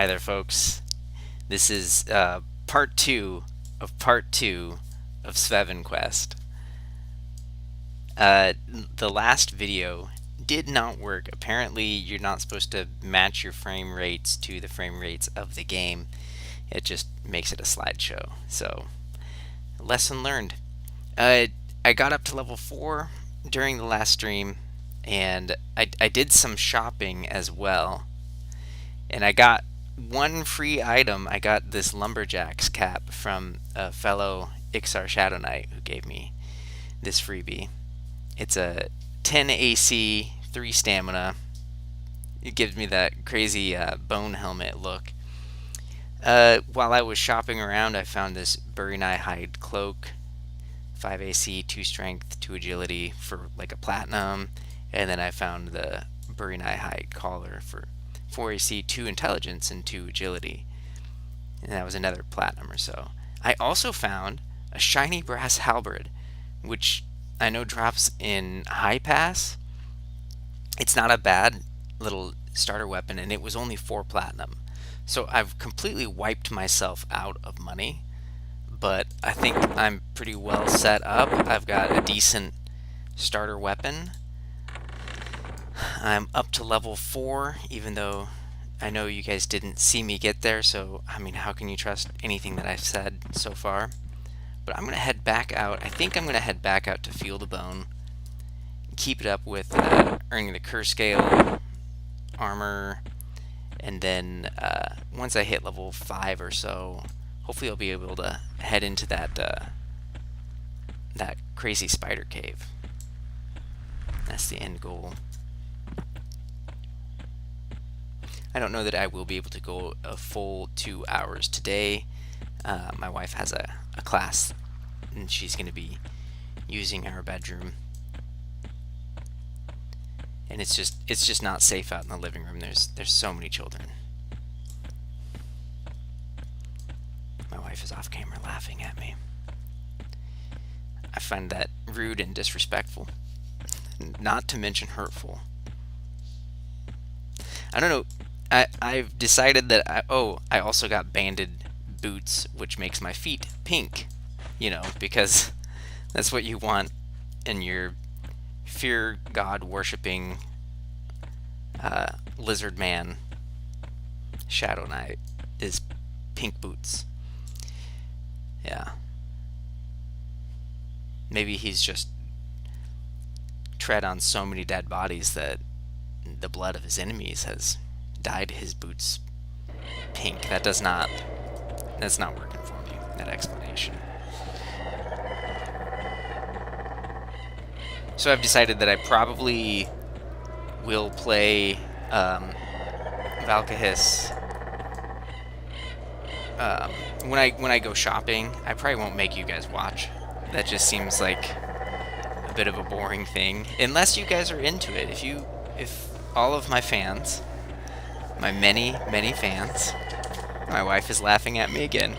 Hi there, folks. This is part two of SvevinQuest. The last video did not work. Apparently, you're not supposed to match your frame rates to the frame rates of the game. It just makes it a slideshow. So, lesson learned. I got up to level 4 during the last stream, and I did some shopping as well. And I got one free item. I got this Lumberjack's cap from a fellow Ixar Shadow Knight who gave me this freebie. It's a 10 AC, 3 stamina. It gives me that crazy bone helmet look. While I was shopping around, I found this Burinai hide cloak, 5 AC, 2 strength, 2 agility for like a platinum. And then I found the Burinai hide collar for 4 AC, 2 intelligence, and 2 agility. And that was another platinum or so. I also found a shiny brass halberd, which I know drops in high pass. It's not a bad little starter weapon, and it was only 4 platinum. So I've completely wiped myself out of money, but I think I'm pretty well set up. I've got a decent starter weapon. I'm up to level 4, even though I know you guys didn't see me get there, so I mean, how can you trust anything that I've said so far? But I'm going to head back out. I think I'm going to head back out to Feel the Bone, keep it up with earning the curse scale, armor, and then once I hit level 5 or so, hopefully I'll be able to head into that crazy spider cave. That's the end goal. I don't know that I will be able to go a full 2 hours today. My wife has a class, and she's going to be using our bedroom. And it's just not safe out in the living room. There's so many children. My wife is off camera laughing at me. I find that rude and disrespectful, not to mention hurtful. I don't know. I've decided that I also got banded boots, which makes my feet pink, because that's what you want in your fear god worshipping lizard man Shadow Knight, is pink boots. Yeah. Maybe he's just tread on so many dead bodies that the blood of his enemies has dyed his boots pink. That's not working for me, that explanation. So I've decided that I probably will play Valkahis when I go shopping. I probably won't make you guys watch. That just seems like a bit of a boring thing, unless you guys are into it. If all of my fans, my many fans, my wife is laughing at me again.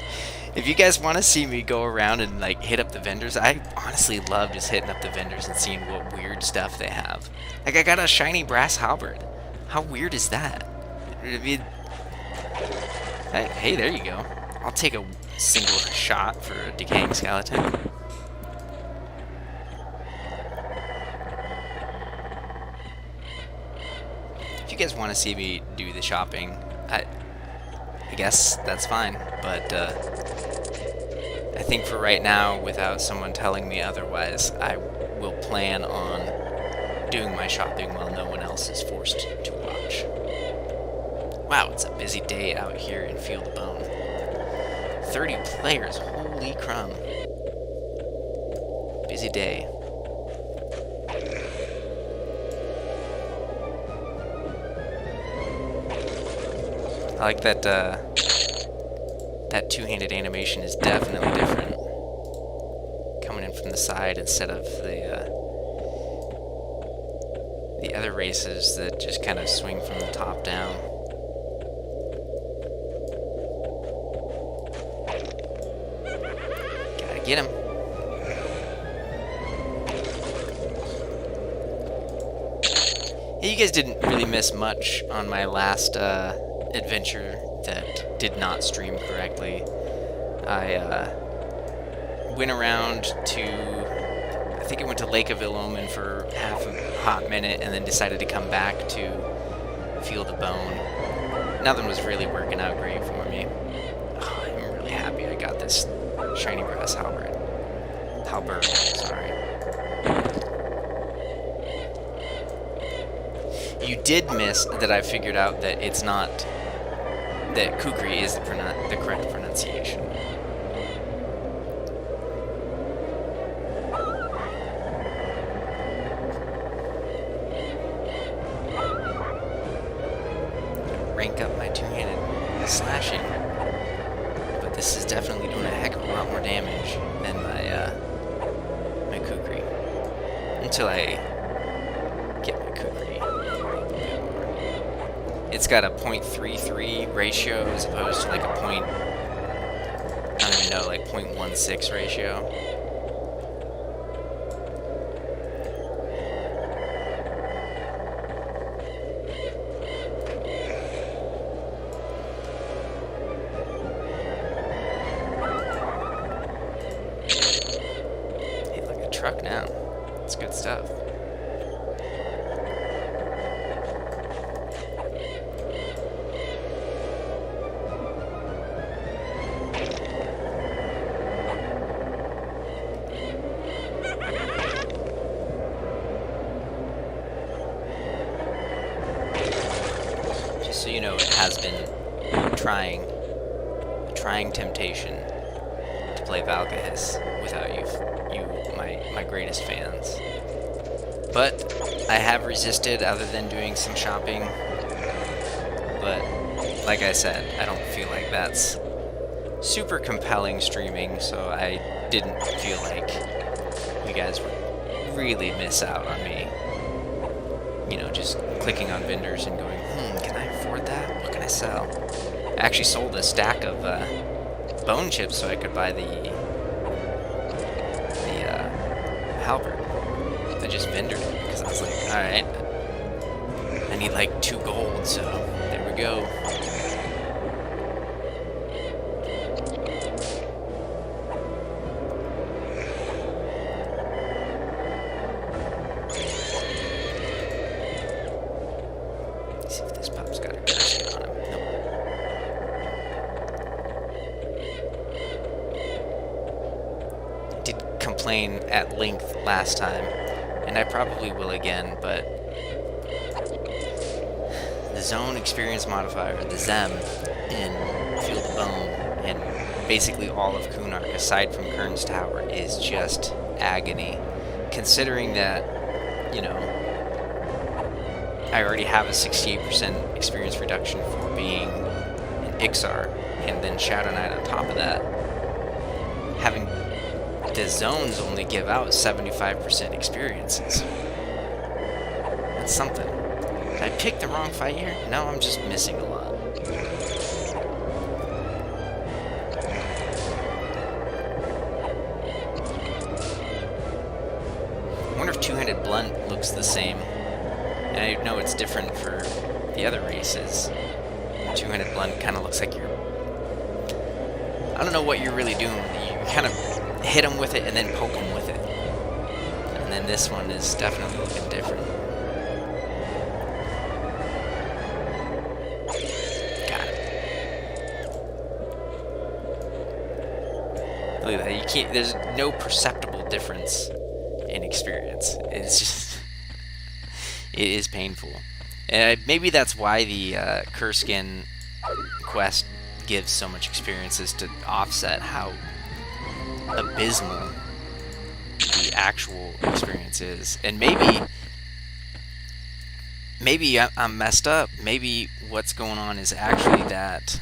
If you guys want to see me go around and like hit up the vendors, I honestly love just hitting up the vendors and seeing what weird stuff they have. Like, I got a shiny brass halberd. How weird is that? I mean, hey, there you go. I'll take a single shot for a decaying skeleton. If you guys want to see me do the shopping, I guess that's fine, but I think for right now, without someone telling me otherwise, I will plan on doing my shopping while no one else is forced to watch. Wow, it's a busy day out here in Feel the Bone. 30 players, holy crumb. Busy day. I like that that two-handed animation is definitely different. Coming in from the side instead of the other races that just kind of swing from the top down. Gotta get him. Yeah, you guys didn't really miss much on my last adventure that did not stream correctly. I went around to, I think I went to Lake of Ilomen for half a hot minute, and then decided to come back to Field of Bone. Nothing was really working out great for me. Oh, I'm really happy I got this shiny brass halberd. Sorry. You did miss that I figured out that it's not, that kukri is the correct pronunciation. Rank up my two-handed slashing, but this is definitely doing a heck of a lot more damage than my kukri, until I get my kukri. It's got a 0.33 ratio as opposed to like a point, I don't even know, like 0.16 ratio. Truck now. It's good stuff. Just so you know, it has been a trying temptation to play Valkahis without you, my greatest fans. But I have resisted, other than doing some shopping. But like I said, I don't feel like that's super compelling streaming, so I didn't feel like you guys would really miss out on me. You know, just clicking on vendors and going, can I afford that? What can I sell? I actually sold a stack of bone chips so I could buy the halberd. I just vendored it because I was like, alright, I need like 2 gold, so there we go. Let's see if this pup's got a gasket on him. Nope. Did complain at length last time, and I probably will again, but the zone experience modifier, the ZEM, in Field of Bone, and basically all of Kunark, aside from Kern's Tower, is just agony. Considering that, you know, I already have a 68% experience reduction for being an Ixar, and then Shadow Knight on top of that. Having the zones only give out 75% experiences. That's something. Did I pick the wrong fight here? No, I'm just missing a lot. I wonder if two-handed blunt looks the same. And I know it's different for the other races. Two-handed blunt kind of looks like you're... I don't know what you're really doing. You kind of hit them with it and then poke them with it. And then this one is definitely looking different. Got it. Look at that. You can't... There's no perceptible difference in experience. It's just... It is painful. Maybe that's why the Kurskin quest gives so much experiences, to offset how abysmal the actual experience is. And maybe I'm messed up. Maybe what's going on is actually that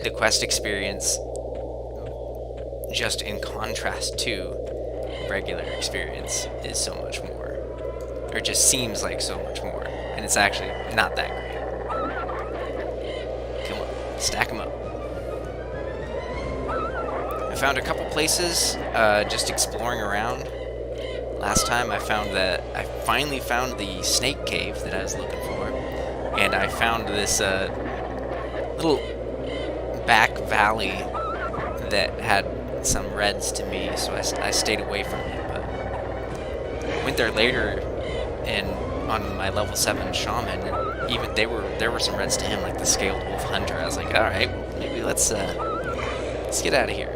the quest experience, just in contrast to regular experience, is so much more. Or just seems like so much more. And it's actually not that great. Come on, stack them up. I found a couple places just exploring around. Last time I finally found the snake cave that I was looking for. and I found this little back valley that had some reds to me, so I stayed away from it. But went there later, and on my level 7 shaman, and even there were some reds to him, like the scaled wolf hunter. I was like, all right, maybe let's get out of here.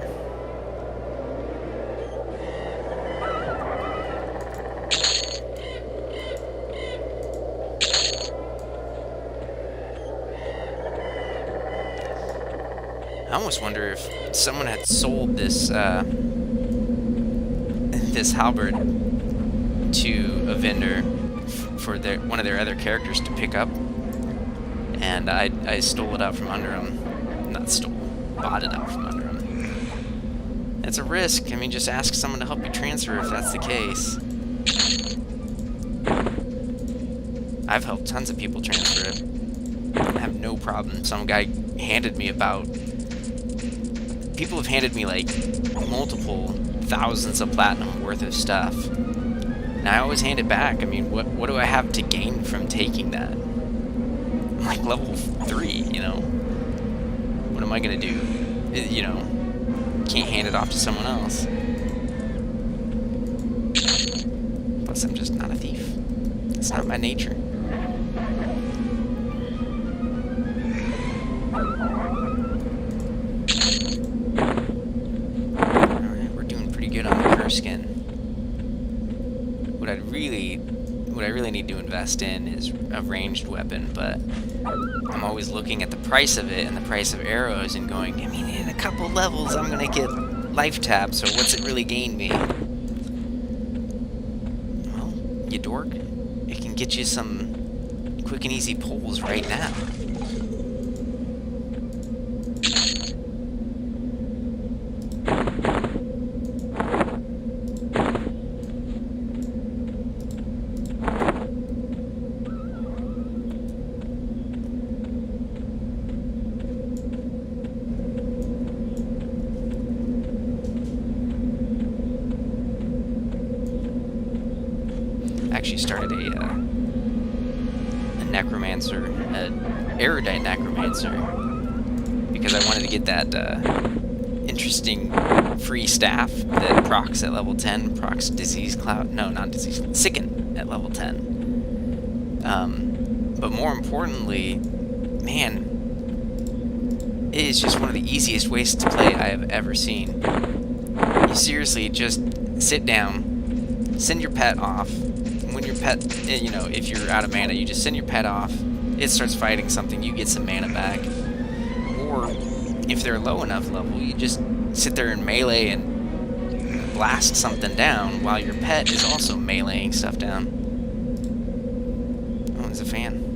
I almost wonder if someone had sold this this halberd to a vendor for one of their other characters to pick up, and I stole it out from under him. Not stole, bought it out from under him. It's a risk. I mean, just ask someone to help you transfer if that's the case. I've helped tons of people transfer it. I have no problem. Some guy handed me about... People have handed me like multiple thousands of platinum worth of stuff, and I always hand it back. I mean, what do I have to gain from taking that? I'm like level 3, you know. What am I gonna do? You know, can't hand it off to someone else. Plus, I'm just not a thief. It's not my nature. Skin. What I really need to invest in is a ranged weapon, but I'm always looking at the price of it and the price of arrows and going, I mean, in a couple levels I'm gonna get life tabs, so what's it really gain me? Well, you dork, it can get you some quick and easy pulls right now. Actually started a necromancer, erudite necromancer, because I wanted to get that interesting free staff that procs at level 10, procs disease cloud, no, not disease, sicken at level 10. But more importantly, man, it is just one of the easiest ways to play I have ever seen. You seriously just sit down, send your pet off. When your pet, you know, if you're out of mana, you just send your pet off, it starts fighting something, you get some mana back. Or, if they're low enough level, you just sit there and melee and blast something down while your pet is also meleeing stuff down. No one's a fan.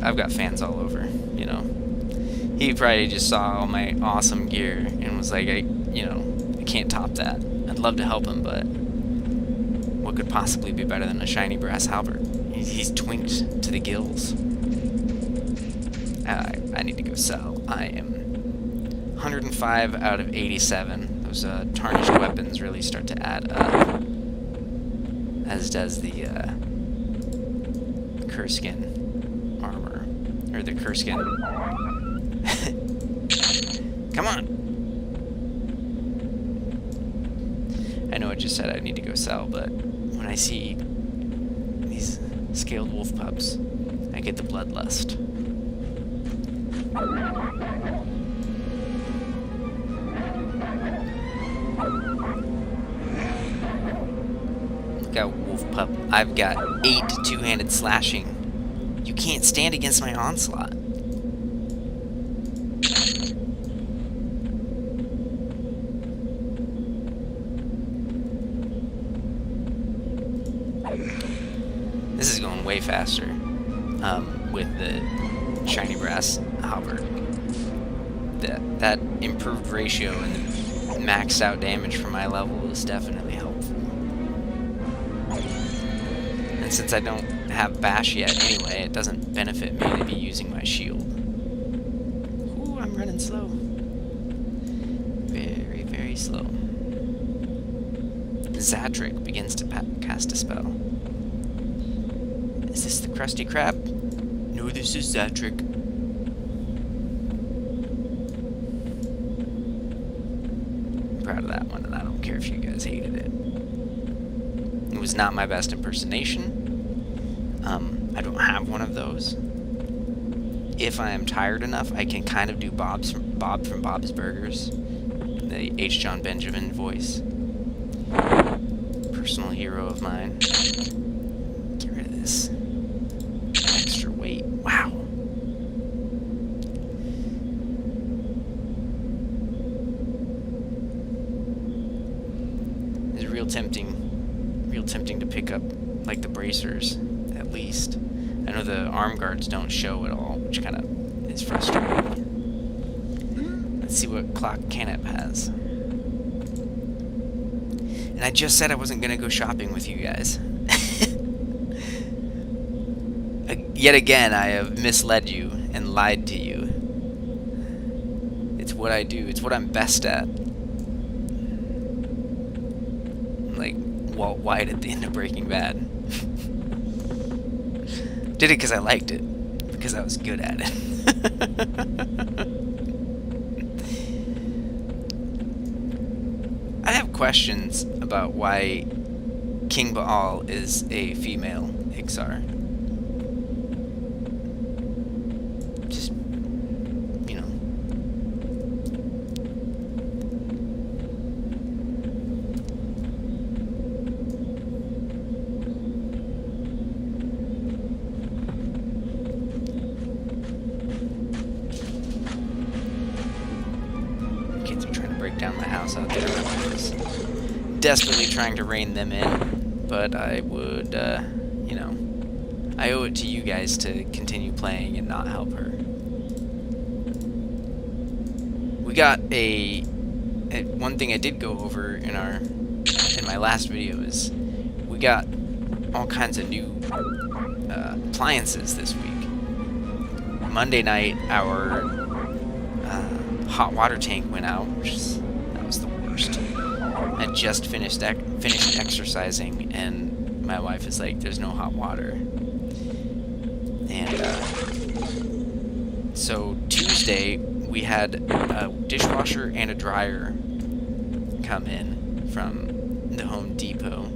I've got fans all over, you know. He probably just saw all my awesome gear and was like, you know, I can't top that. I'd love to help him, but what could possibly be better than a shiny brass halberd? He's twinked to the gills. I need to go sell. I am 105 out of 87. Those tarnished weapons really start to add up, as does the Curskin armor, or the Curskin. Come on! I know I just said I need to go sell, but when I see these scaled wolf pups, I get the bloodlust. Look out, wolf pup. I've got 8 two-handed slashing. You can't stand against my onslaught. This is going way faster with the shiny brass halberd. That improved ratio and the maxed out damage for my level is definitely helpful. And since I don't have bash yet anyway, it doesn't benefit me to be using my shield. Ooh, I'm running slow. Very, very slow. Zadric begins to cast a spell. Is this the Krusty Krab? No, this is Zadric. I'm proud of that one, and I don't care if you guys hated it. It was not my best impersonation. I don't have one of those. If I am tired enough, I can kind of do Bob from Bob's Burgers, the H. John Benjamin voice. Personal hero of mine. Get rid of this extra weight. Wow. It's real tempting to pick up like the bracers, at least. I know the arm guards don't show at all, which kind of is frustrating. Let's see what Clock Canep has. And I just said I wasn't going to go shopping with you guys. Yet again, I have misled you and lied to you. It's what I do. It's what I'm best at. Like Walt White at the end of Breaking Bad. Did it because I liked it. Because I was good at it. I have questions about why King Baal is a female Ixar. Just, you know. Kids are trying to break down my house out there. Desperately trying to rein them in, but I would, you know, I owe it to you guys to continue playing and not help her. We got one thing I did go over in my last video is we got all kinds of new appliances this week. Monday night, our hot water tank went out, that was the worst. I just finished exercising, and my wife is like, "There's no hot water." And so Tuesday we had a dishwasher and a dryer come in from the Home Depot,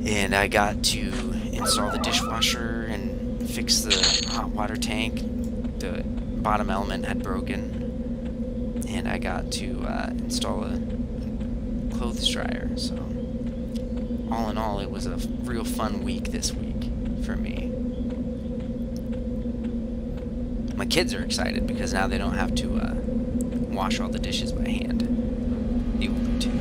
and I got to install the dishwasher and fix the hot water tank. The bottom element had broken. And I got to install a clothes dryer. So, all in all, it was a real fun week this week for me. My kids are excited because now they don't have to wash all the dishes by hand. The older two.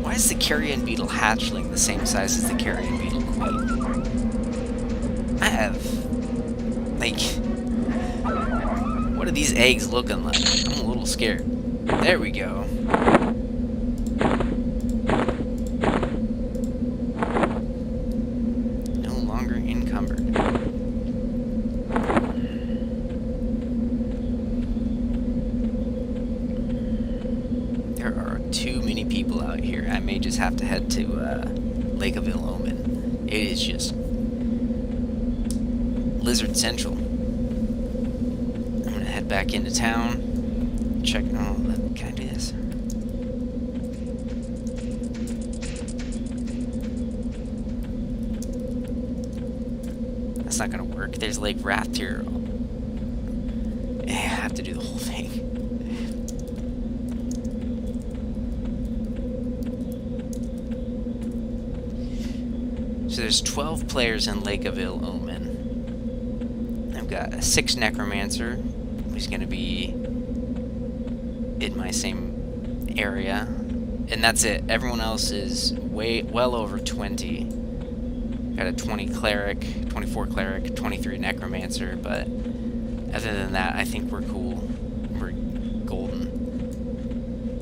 Why is the carrion beetle hatchling the same size as the carrion beetle queen? I have, like, what are these eggs looking like? I'm a little scared. There we go. No longer encumbered. There are too many people out here. I may just have to head to Lake of Ill-Omen. It is just Lizard Central. I'm gonna head back into town. Check. Oh, can I do this? That's not gonna work. There's Lake Raft here. I have to do the whole thing. So there's 12 players in Lake of Ill-Omen. I've got a 6 Necromancer, who's going to be in my same area. And that's it. Everyone else is well over 20. Got a 20 Cleric, 24 Cleric, 23 Necromancer, but Other than that, I think we're cool. We're golden.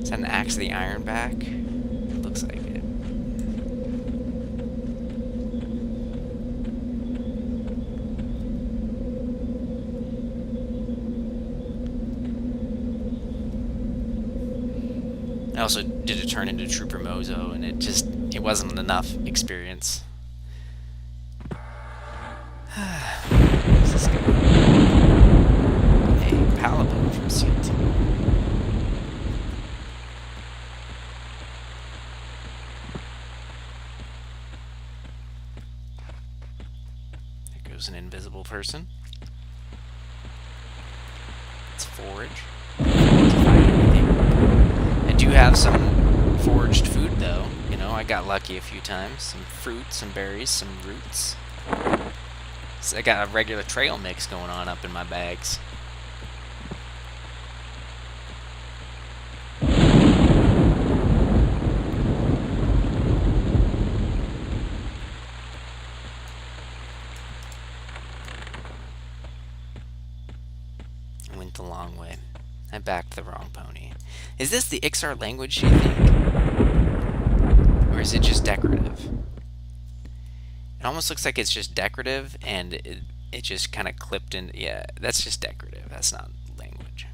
Is that an axe of the ironback? Looks like it. I also did a turn into Trooper Mozo, and it wasn't enough experience. Where's this guy? A Paladin from C2. There goes an invisible person. Let's forage. I do have some foraged food, though. You know, I got lucky a few times. Some fruit, some berries, some roots. So I got a regular trail mix going on up in my bags. I went the long way. I backed the wrong pony. Is this the Ixar language, you think? Or is it just decorative? It almost looks like it's just decorative, and it just kind of clipped in. Yeah, that's just decorative. That's not language.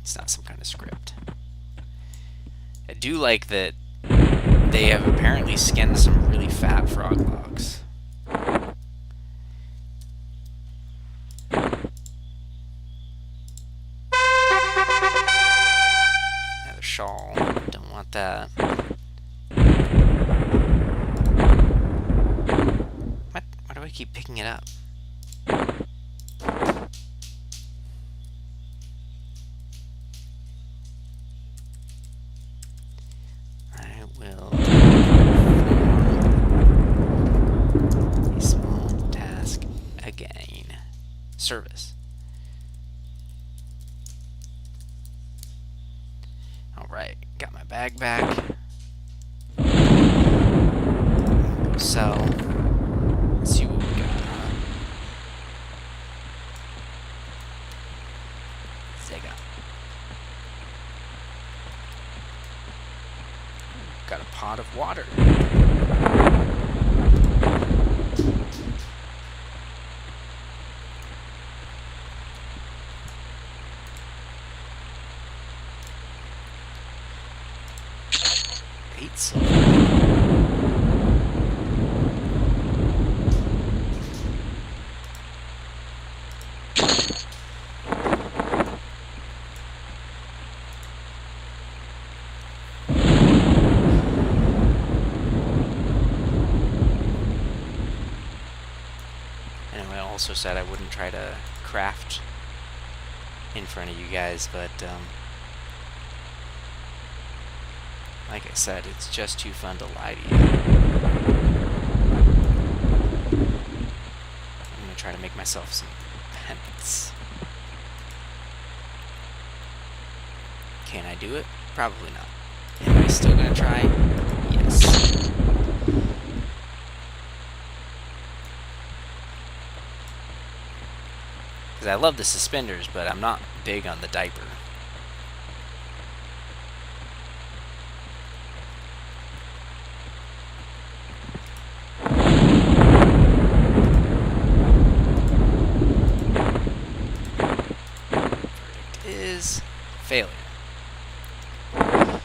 It's not some kind of script. I do like that they have apparently skinned some really fat frog logs. Another shawl. Don't want that. Why do I keep picking it up? I will perform a small task again. Service. Alright, got my bag back. Go sell. Let's see what we got. Zega. Got a pot of water. Eight silver. Anyway, I also said I wouldn't try to craft in front of you guys, but like I said, it's just too fun to lie to you. I'm gonna try to make myself some pants. Can I do it? Probably not. Am I still gonna try? Yes. Because I love the suspenders, but I'm not big on the diaper. Failure. I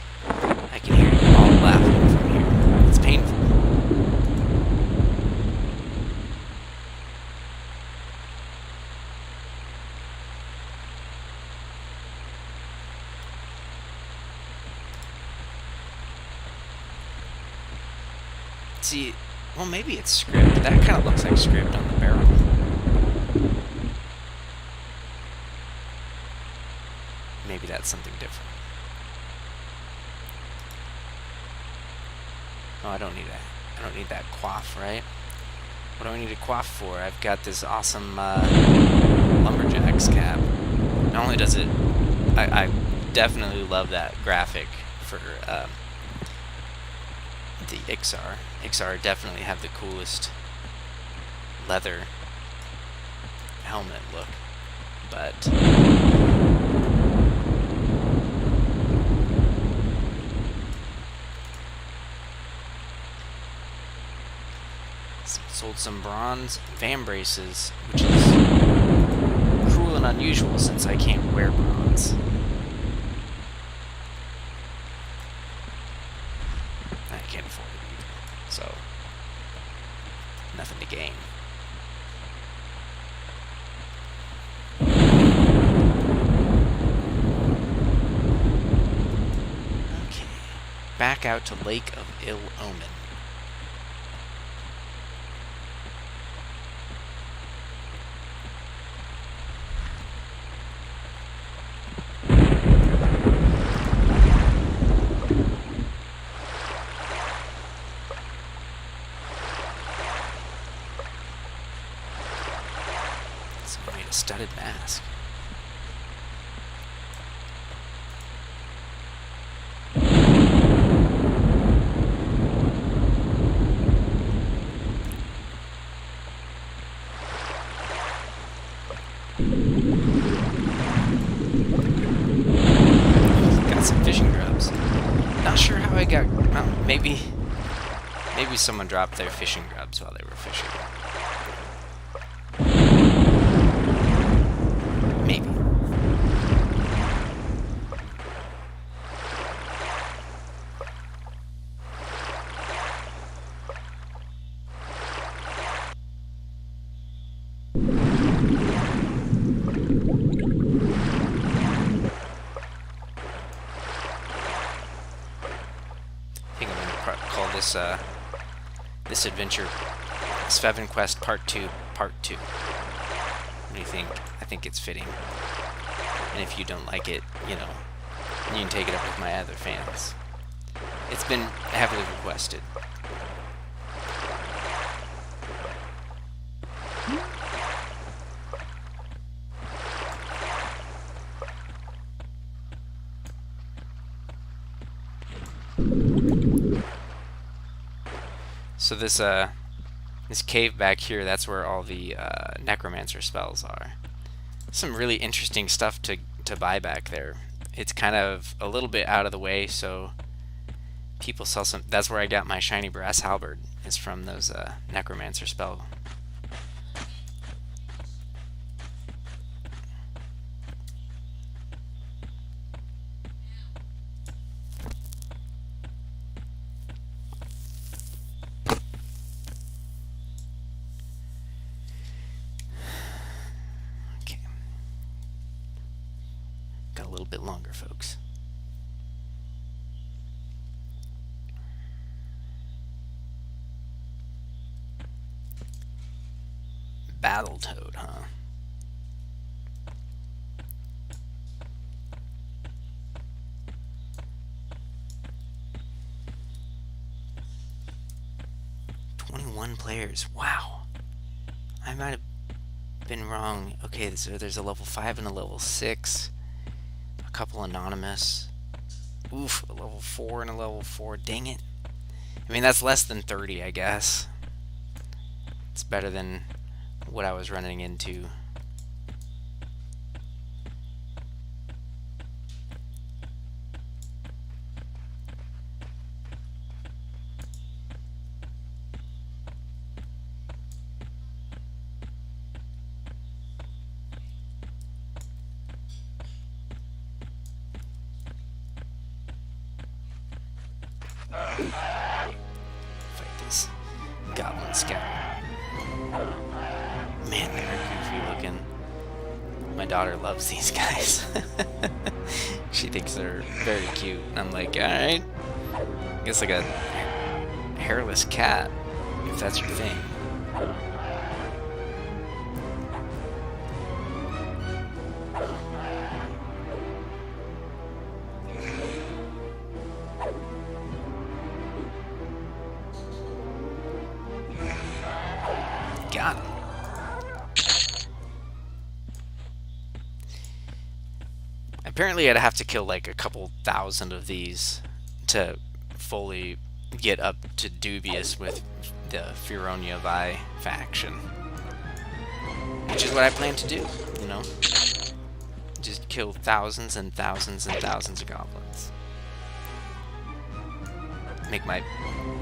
can hear you all laughing from here. It's painful. See, well, maybe it's script. That kind of looks like script on the barrel. Maybe that's something different. Oh, I don't need that coif, right? What do I need a coif for? I've got this awesome lumberjack's cap. Not only does it, I definitely love that graphic for the Ixar. Ixar definitely have the coolest leather helmet look, but sold some bronze fan braces, which is cruel and unusual since I can't wear bronze. I can't afford it either, so nothing to gain. Okay, back out to Lake of Ill Omen. Made a studded mask. Got some fishing grubs. Not sure how I got. Well, maybe someone dropped their fishing grubs while they were fishing. Maybe. I think I'm going to call this this adventure SvevinQuest Part 2, Part 2. What do you think? I think it's fitting. And if you don't like it, you know, you can take it up with my other fans. It's been heavily requested. So this cave back here, that's where all the necromancer spells are. Some really interesting stuff to buy back there. It's kind of a little bit out of the way, so people sell some. That's where I got my shiny brass halberd, is from those necromancer spell. Got a little bit longer, folks. Battletoad, huh? Players. Wow. I might have been wrong. Okay, so there's a level 5 and a level 6. A couple anonymous. Oof, a level 4 and a level 4. Dang it. I mean, that's less than 30, I guess. It's better than what I was running into. Fight this goblin scout. Man, they're goofy looking. My daughter loves these guys. She thinks they're very cute. I'm like, alright. I guess like a hairless cat, if that's your thing. Got him. Apparently I'd have to kill like a couple thousand of these to fully get up to dubious with the Fearonia Vi faction. which is what I plan to do, you know? Just kill thousands and thousands and thousands of goblins. Make my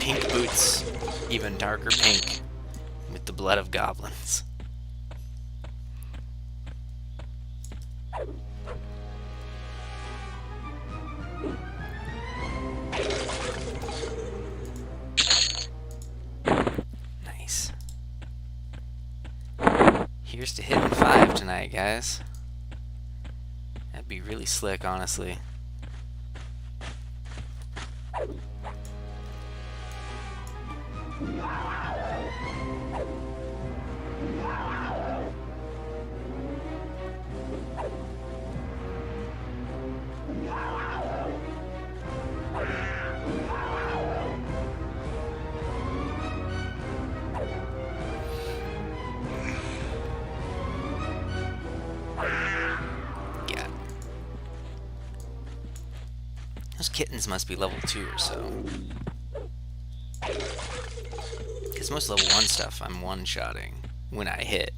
pink boots even darker pink with the blood of goblins. Nice. Here's to hitting 5 tonight, guys. That'd be really slick, honestly. Those kittens must be level 2 or so. Because most level 1 stuff I'm one-shotting when I hit.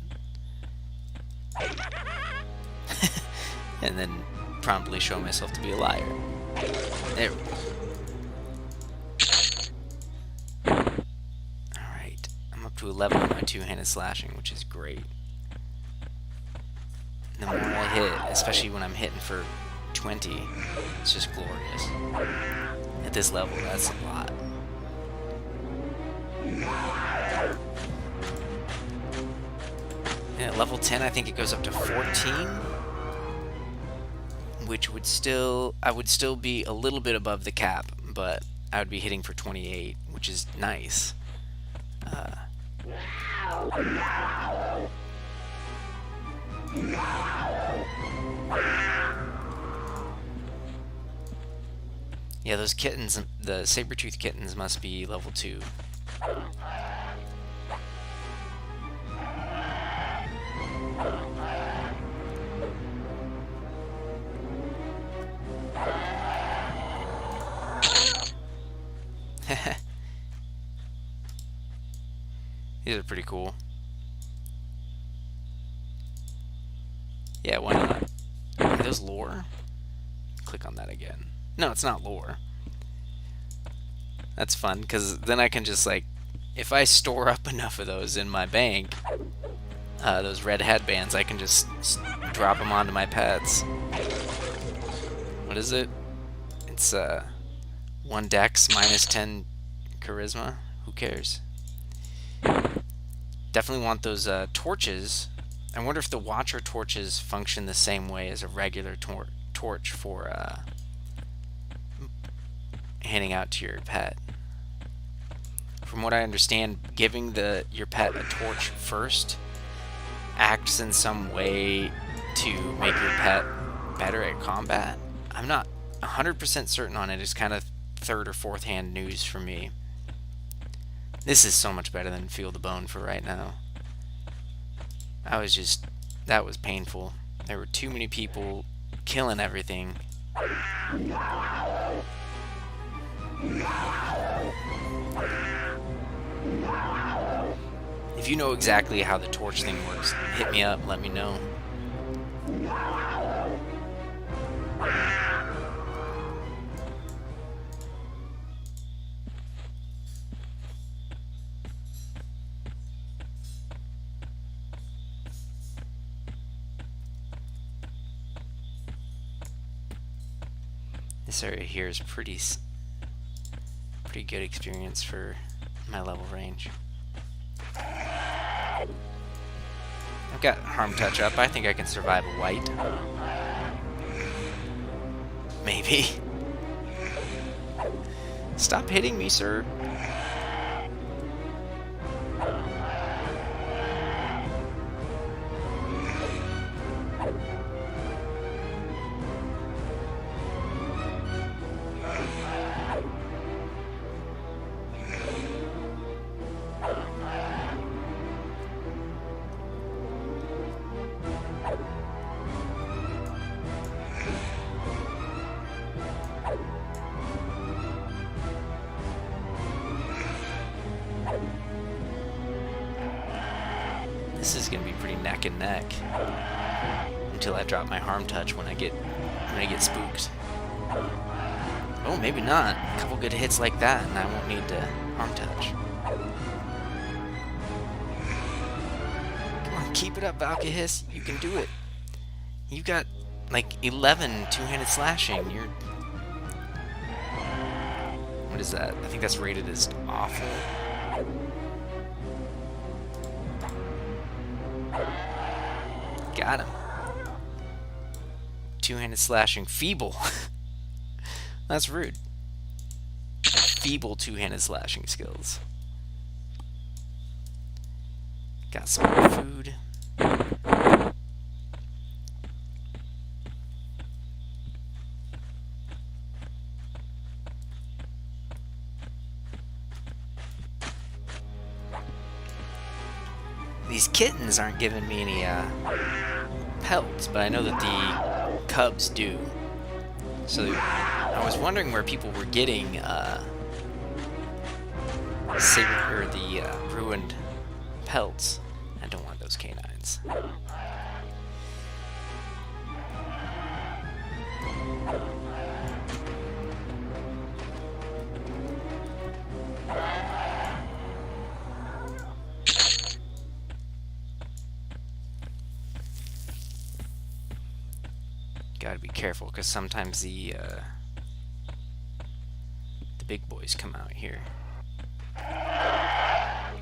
And then promptly show myself to be a liar. There we go. Alright, I'm up to 11 with my two-handed slashing, which is great. The more I hit, especially when I'm hitting for 20, it's just glorious. At this level, that's a lot. And at level 10, I think it goes up to 14, which would still, I would still be a little bit above the cap, but I would be hitting for 28, which is nice. Yeah, those kittens, the saber-tooth kittens must be level 2. These are pretty cool. Yeah, why not? Are those lore? Click on that again. No, it's not lore. That's fun, because then I can just, like, if I store up enough of those in my bank, those red headbands, I can just drop them onto my pets. What is it? It's 1 dex minus 10 charisma. Who cares? Definitely want those torches. I wonder if the Watcher torches function the same way as a regular torch for handing out to your pet. From what I understand, giving your pet a torch first acts in some way to make your pet better at combat. I'm not 100% certain on it. It's kind of third or fourth hand news for me. This is so much better than Feel the Bone for right now. That was painful. There were too many people killing everything. If you know exactly how the torch thing works, hit me up, let me know. This area here is pretty good experience for my level range. I've got harm touch up. I think I can survive a white. Maybe. Stop hitting me, sir. This is gonna be pretty neck and neck until I drop my harm touch when I get spooked. Oh, maybe not. A couple good hits like that, and I won't need to harm touch. Come on, keep it up, Valkahis. You can do it. You've got like 11 two-handed slashing. You're... What is that? I think that's rated as awful. Got him. Two-handed slashing. Feeble. That's rude. Feeble two-handed slashing skills. Got some more food. These kittens aren't giving me any pelts, but I know that the cubs do. So I was wondering where people were getting the ruined pelts. I don't want those canines. Gotta be careful, because sometimes the big boys come out here. I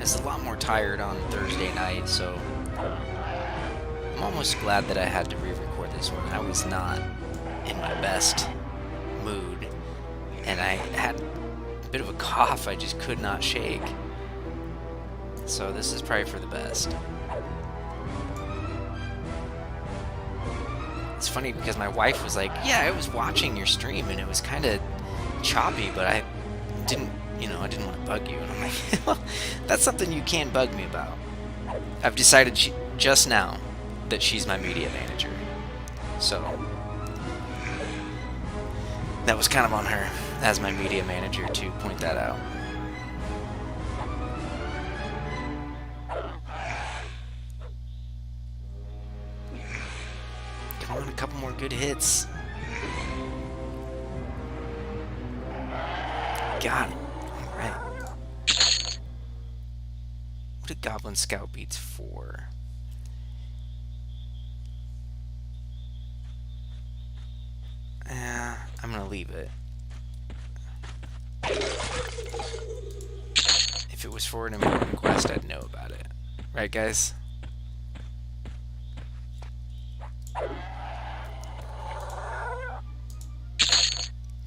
was a lot more tired on Thursday night, so I'm almost glad that I had to re-record this one. I was not in my best mood, and I had a bit of a cough I just could not shake. So this is probably for the best. It's funny because my wife was like, yeah, I was watching your stream and it was kind of choppy, but I didn't want to bug you. And I'm like, well, that's something you can't bug me about. I've decided just now that she's my media manager. So that was kind of on her as my media manager to point that out. Come on, a couple more good hits. Got it. Alright. What did Goblin Scout beats for? I'm gonna leave it. If it was for an important quest, I'd know about it. Right, guys?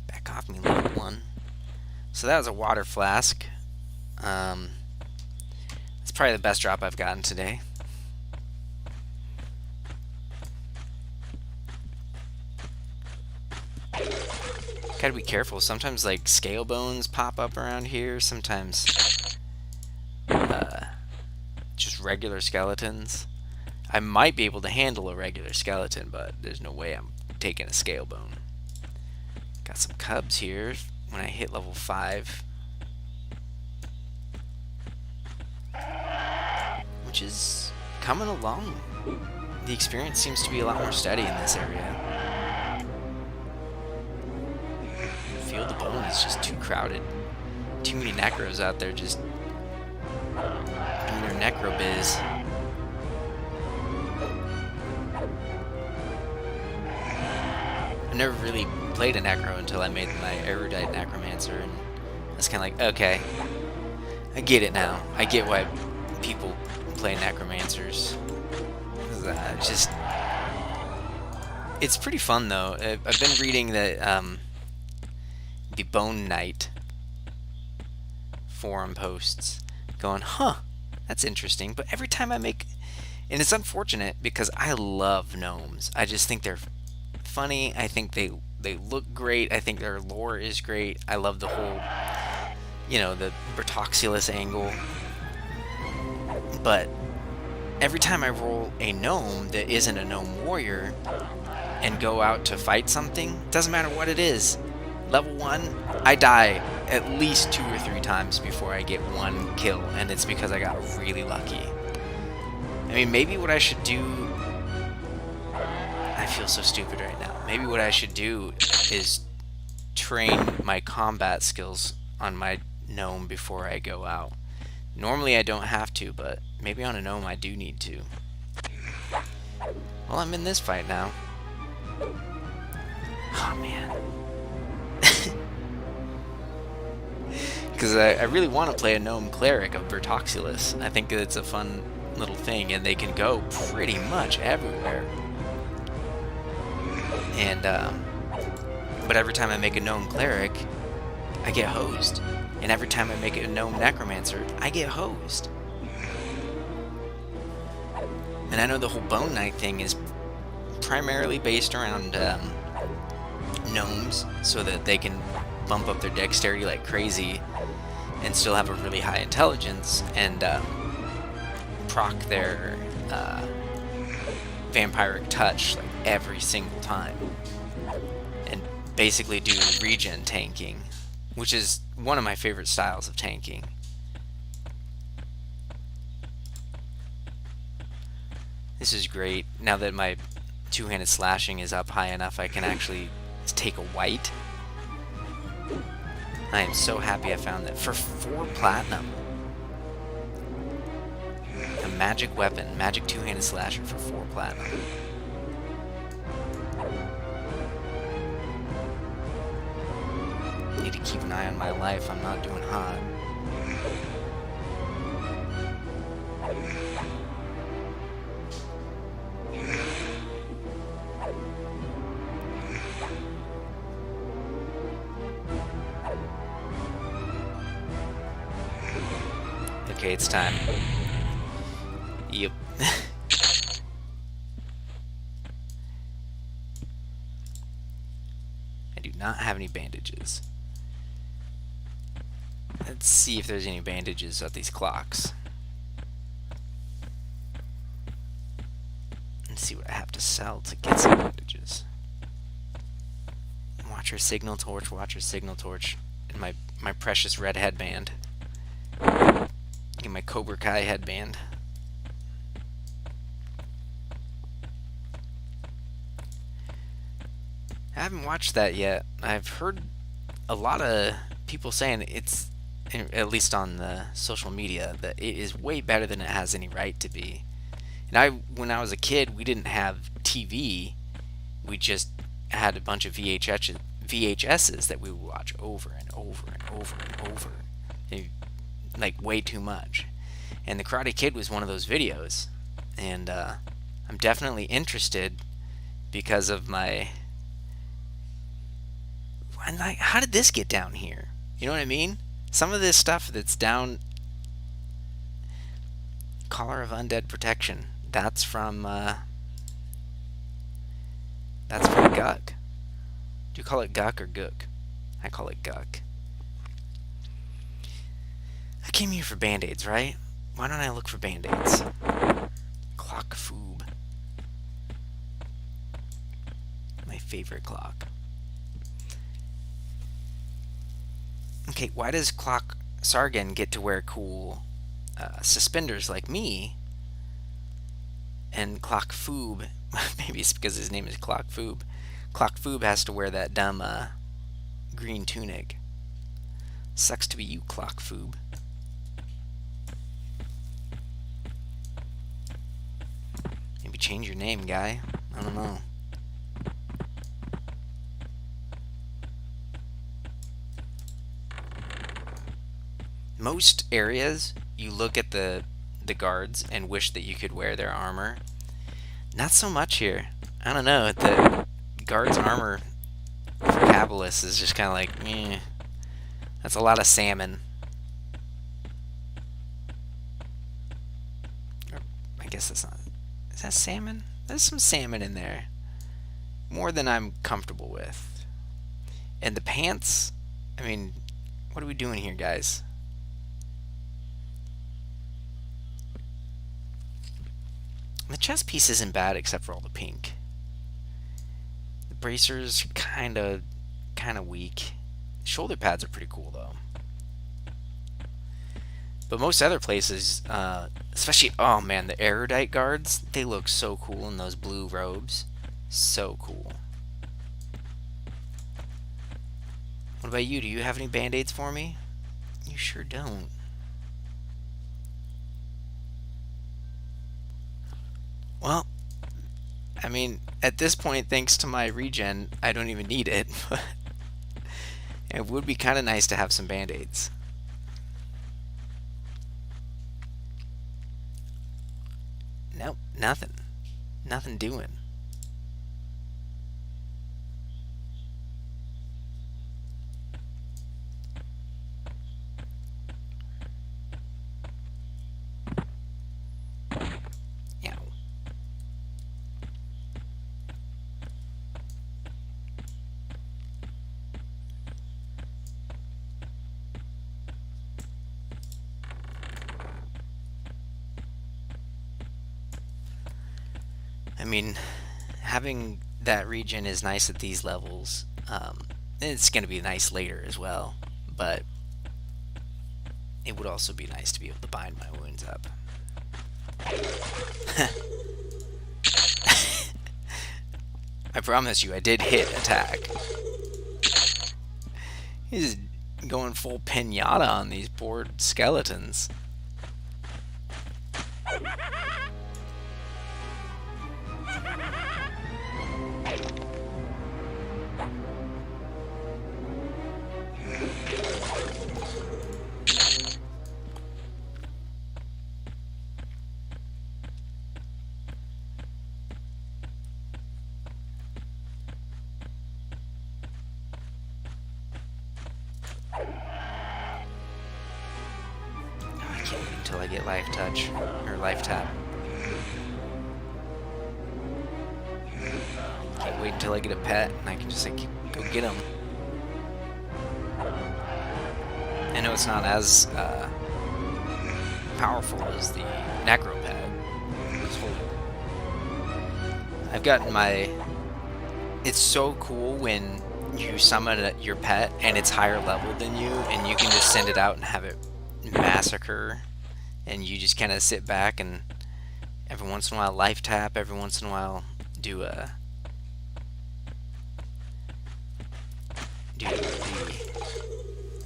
Back off me, level 1. So that was a water flask. It's probably the best drop I've gotten today. Gotta be careful. Sometimes like scale bones pop up around here. Sometimes just regular skeletons. I might be able to handle a regular skeleton, but there's no way I'm taking a scale bone. Got some cubs here when I hit level 5. Which is coming along. The experience seems to be a lot more steady in this area. Field of Bone is just too crowded. Too many necros out there just doing their necro biz. I never really played a necro until I made my erudite necromancer, and I was kind of like, okay, I get it now. I get why people play necromancers. It's pretty fun though. I've been reading that the Bone Knight forum posts going, huh, that's interesting. But every time I make, and it's unfortunate because I love gnomes. I just think they're funny. I think they look great. I think their lore is great. I love the whole, the Bertoxulus angle. But every time I roll a gnome that isn't a gnome warrior and go out to fight something, doesn't matter what it is, level 1, I die at least 2 or 3 times before I get 1 kill, and it's because I got really lucky. I mean, maybe what I should do... I feel so stupid right now. Maybe what I should do is train my combat skills on my gnome before I go out. Normally I don't have to, but maybe on a gnome I do need to. Well, I'm in this fight now. Oh, man. Because I really want to play a gnome cleric of Bertoxulus. I think it's a fun little thing, and they can go pretty much everywhere. And, but every time I make a gnome cleric, I get hosed. And every time I make a gnome necromancer, I get hosed. And I know the whole Bone Knight thing is primarily based around gnomes, so that they can bump up their dexterity like crazy and still have a really high intelligence and proc their vampiric touch like every single time, and basically do regen tanking, which is one of my favorite styles of tanking. This is great. Now that my two-handed slashing is up high enough, I can actually take a white. I am so happy I found that. For 4 platinum. A magic weapon, magic two-handed slasher for 4 platinum. Need to keep an eye on my life. I'm not doing hot. Okay, it's time. Yep. I do not have any bandages. Let's see if there's any bandages at these clocks. Let's see what I have to sell to get some bandages. Watcher signal torch, and my precious red headband. Get my Cobra Kai headband. I haven't watched that yet. I've heard a lot of people saying it's, at least on the social media, that it is way better than it has any right to be. And when I was a kid, we didn't have TV. We just had a bunch of VHSs that we would watch over and over and over and over. Like way too much. And the Karate Kid was one of those videos, and I'm definitely interested because of my... I'm like, how did this get down here? You know what I mean? Some of this stuff that's down... Collar of Undead Protection. That's from Guck. Do you call it Guck or Gook? I call it Guck. I came here for band-aids, right? Why don't I look for band-aids? Clock Foob. My favorite clock. Okay, why does Clock Sargon get to wear cool suspenders like me? And Clock Foob, maybe it's because his name is Clock Foob. Clock Foob has to wear that dumb green tunic. Sucks to be you, Clock Foob. Maybe change your name, guy. I don't know. Most areas, you look at the guards and wish that you could wear their armor. Not so much here. I don't know. The guards' armor for Cabalus is just kind of like, eh. That's a lot of salmon. Or, I guess that's not... Is that salmon? There's some salmon in there. More than I'm comfortable with. And the pants... I mean, what are we doing here, guys? The chest piece isn't bad except for all the pink. The bracers kind of weak. Shoulder pads are pretty cool though. But most other places, especially, oh man, the erudite guards, they look so cool in those blue robes. So cool. What about you? Do you have any band-aids for me? You sure don't. Well, I mean, at this point, thanks to my regen, I don't even need it. But it would be kind of nice to have some band-aids. Nope, nothing. Nothing doing. Yeah. I mean, having that regen is nice at these levels. It's going to be nice later as well, but it would also be nice to be able to bind my wounds up. I promise you, I did hit attack. He's going full pinata on these poor skeletons. Until I get life touch or life tap. Can't wait until I get a pet and I can just like go get him. I know it's not as powerful as the necro pet. I've gotten my. It's so cool when you summon your pet and it's higher level than you, and you can just send it out and have it massacre, and you just kind of sit back and every once in a while life tap, every once in a while do the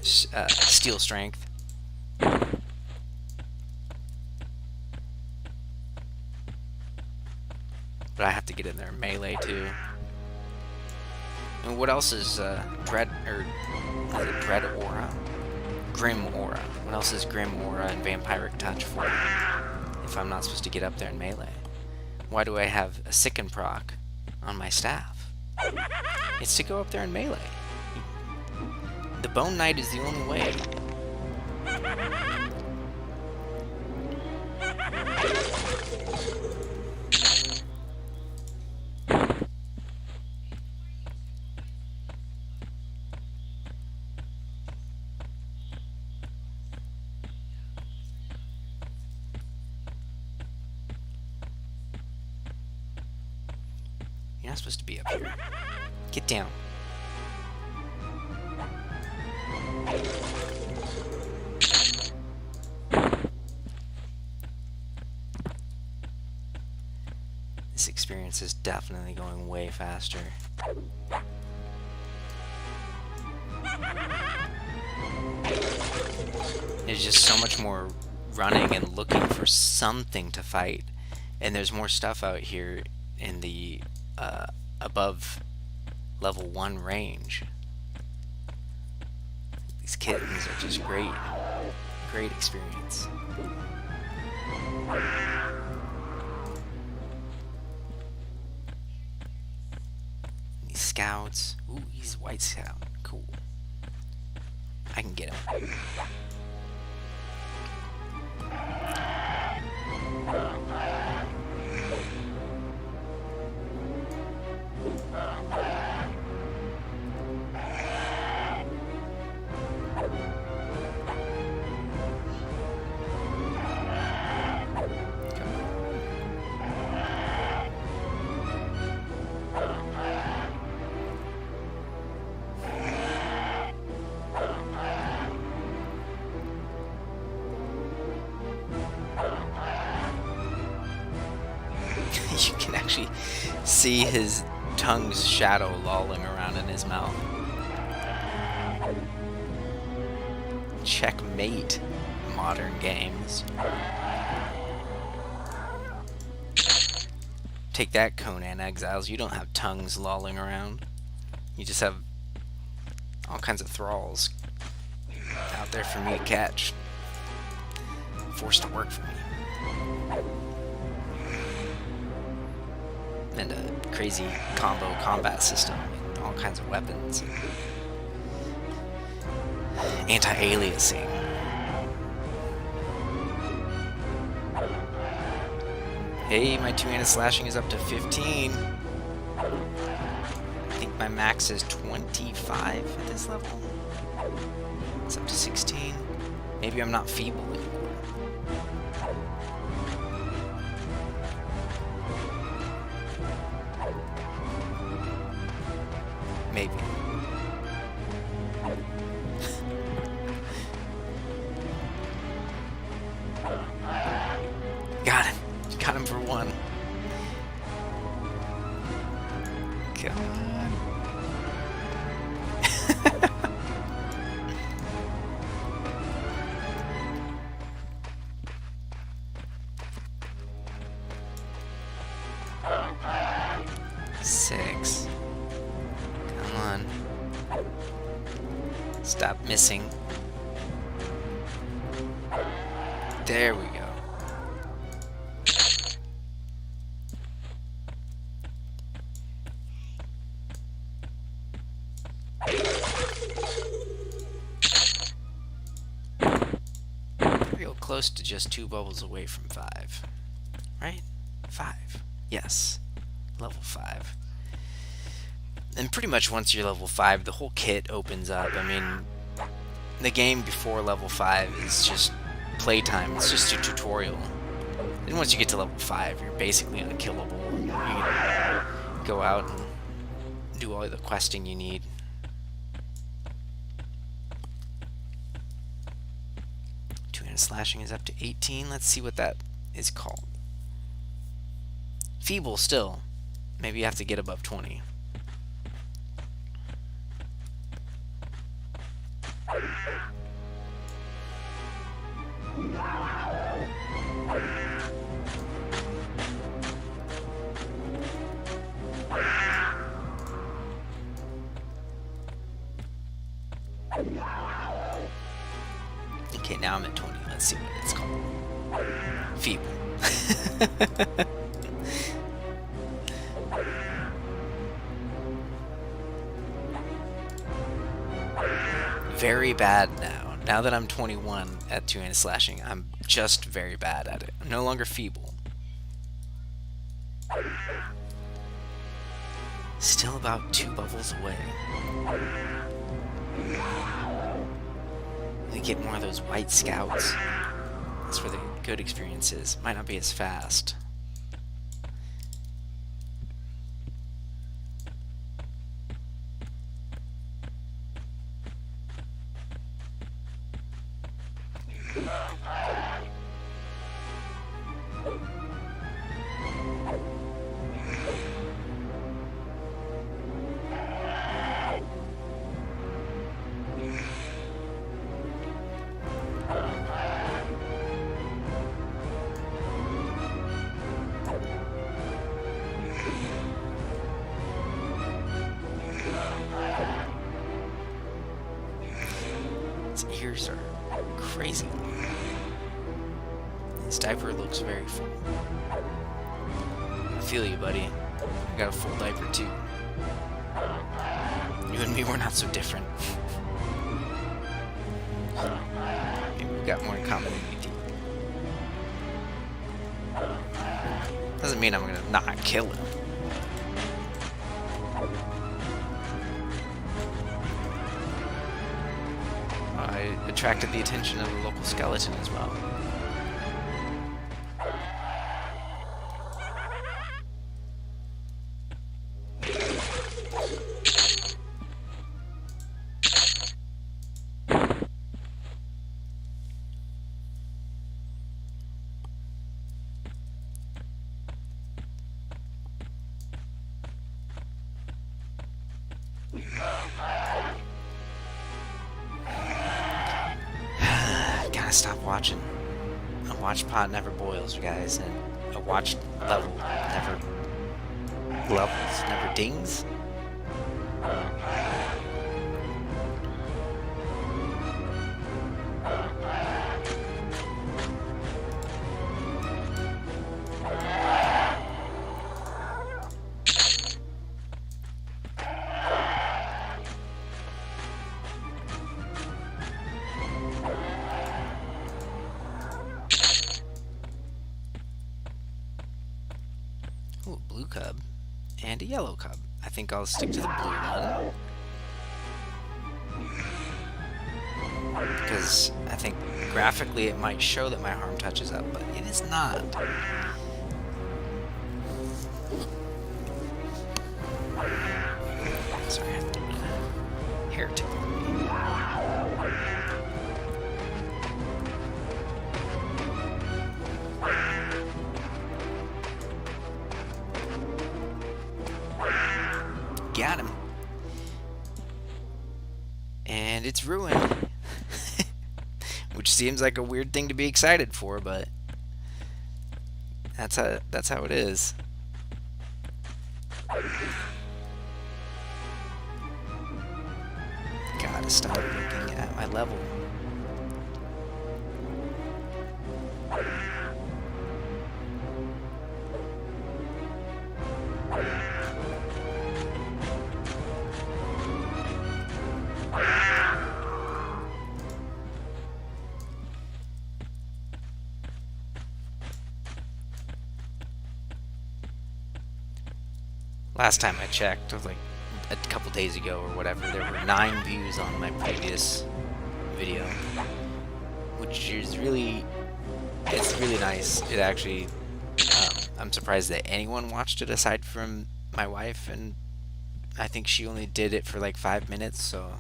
steel strength. But I have to get in there melee too. And what else is Dread Aura? Grim Aura. What else is Grim Aura and Vampiric Touch for if I'm not supposed to get up there in melee? Why do I have a Sicken proc on my staff? It's to go up there in melee. The Bone Knight is the only way. You're not supposed to be up here. Get down. This experience is definitely going way faster. There's just so much more running and looking for something to fight. And there's more stuff out here in the above level 1 range. These kittens are just great. Great experience. These scouts. Ooh, he's a white scout. Cool. I can get him. You can actually see his tongue's shadow lolling around in his mouth. Checkmate, modern games. Take that, Conan Exiles. You don't have tongues lolling around. You just have all kinds of thralls out there for me to catch. Forced to work for me. And a crazy combo combat system, and all kinds of weapons, and anti-aliasing. Hey, my two-handed slashing is up to 15. I think my max is 25 at this level. It's up to 16. Maybe I'm not feeble anymore. Maybe. Got him. Got him for one. Come on. Six. Come on. Stop missing. There we go. Real close to just 2 bubbles away from 5. Right? 5. Yes. Level 5. And pretty much once you're level 5, the whole kit opens up. I mean, the game before level 5 is just playtime. It's just a tutorial. And once you get to level 5, you're basically unkillable. You can go out and do all the questing you need. Two-handed slashing is up to 18. Let's see what that is called. Feeble still. Maybe you have to get above 20. Okay, now I'm at 20. Let's see what it's called. Feeble. Very bad now. Now that I'm 21 at two-handed slashing, I'm just very bad at it. I'm no longer feeble. Still about 2 bubbles away. We get more of those white scouts. That's where the good experience is. Might not be as fast. His ears are crazy. His diaper looks very full. I feel you, buddy. I got a full diaper too. You and me, we're not so different. Maybe we've got more in common than we do. Doesn't mean I'm gonna not kill him. I attracted the attention of the local skeleton as well. watching. A watch pot never boils, guys, and a watch level never levels, never dings. Ooh, a blue cub and a yellow cub. I think I'll stick to the blue one, because I think graphically it might show that my harm touch is up, but it is not. Sorry, I have to hair tickle me. Got him. And it's ruined. Which seems like a weird thing to be excited for, but that's how it is. Gotta stop looking at my level. Last time I checked, it was like a couple days ago or whatever, there were 9 views on my previous video, which is it's really nice. It actually, I'm surprised that anyone watched it aside from my wife, and I think she only did it for like 5 minutes, so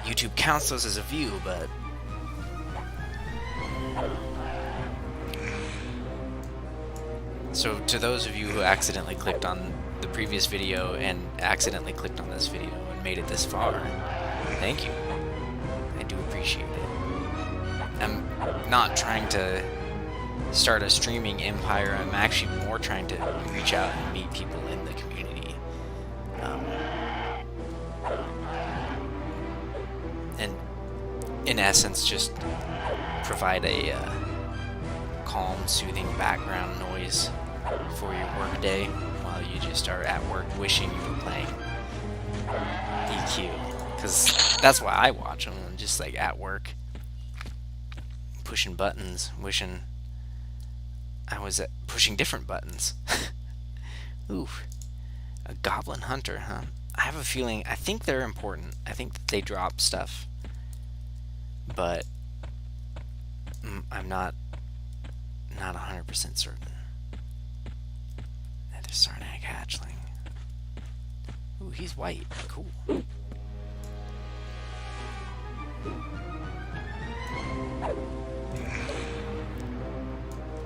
YouTube counts those as a view, but so to those of you who accidentally clicked on the previous video and accidentally clicked on this video and made it this far, thank you. I do appreciate it. I'm not trying to start a streaming empire. I'm actually more trying to reach out and meet people in the community. And in essence, just provide a calm, soothing background noise for your workday while you just are at work wishing you were playing EQ. Because that's why I watch them. I'm just like at work, pushing buttons, wishing I was pushing different buttons. Ooh, a goblin hunter, huh? I have a feeling, I think they're important. I think that they drop stuff, but I'm not 100% certain. Another Sarnak hatchling. Ooh, he's white. Cool.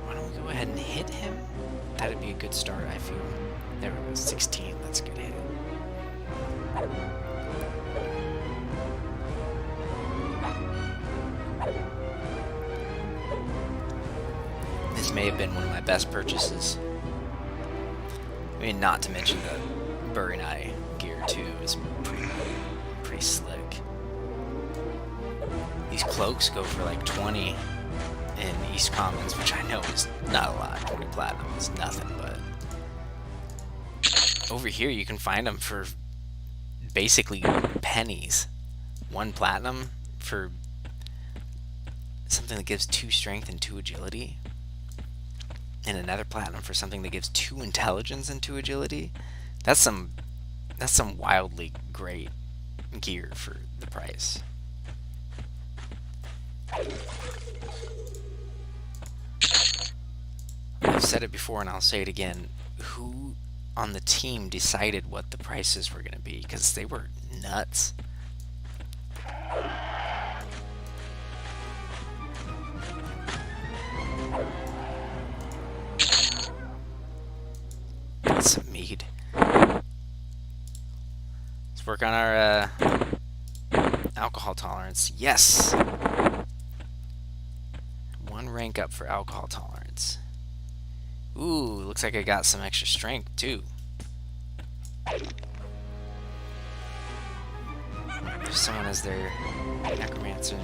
Why don't we go ahead and hit him? That'd be a good start, I feel. There we go, 16. That's a good hit. This may have been one of my best purchases. I mean, not to mention the Bury Eye gear too is pretty slick. These cloaks go for like 20 in East Commons, which I know is not a lot. 20 platinum is nothing, but over here you can find them for basically pennies. 1 platinum for something that gives 2 strength and 2 agility, and another platinum for something that gives 2 intelligence and 2 agility. That's some wildly great gear for the price. I've said it before and I'll say it again. Who on the team decided what the prices were going to be? Because they were nuts. Some mead. Let's work on our alcohol tolerance. Yes! rank up for alcohol tolerance. Ooh, looks like I got some extra strength too. There's someone as their necromancer.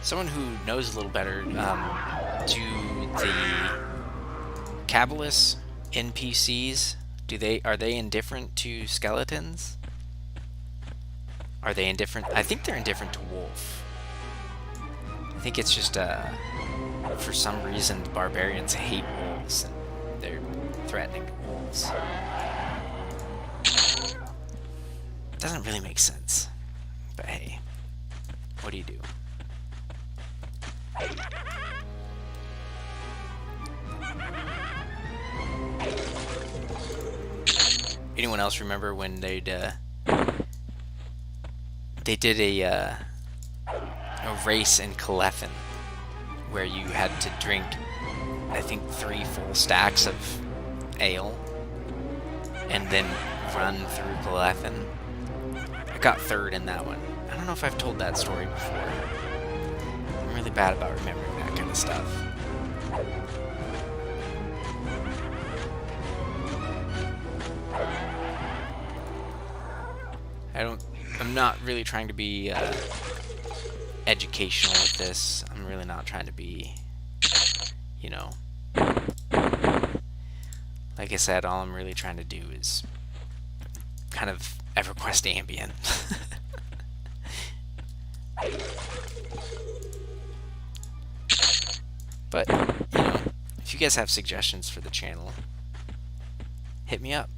Someone who knows a little better, do the Cabalist NPCs, are they indifferent to skeletons? Are they indifferent? I think they're indifferent to wolf. I think it's just for some reason the barbarians hate wolves and they're threatening to wolves. Doesn't really make sense, but hey, what do you do? Anyone else remember when they did a race in Calethin where you had to drink, I think, 3 full stacks of ale and then run through Calethin? I got 3rd in that one. I don't know if I've told that story before. I'm really bad about remembering that kind of stuff. I'm not really trying to be educational with this. I'm really not trying to be, you know, like I said, all I'm really trying to do is kind of EverQuest ambient. But, you know, if you guys have suggestions for the channel, hit me up.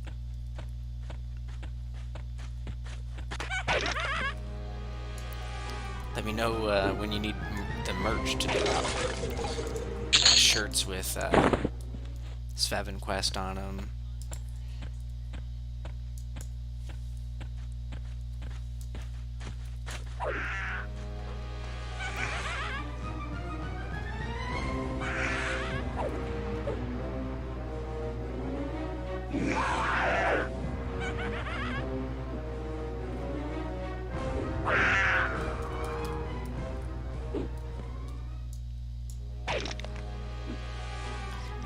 Let me know when you need the merch to drop. Shirts with SvevinQuest on them.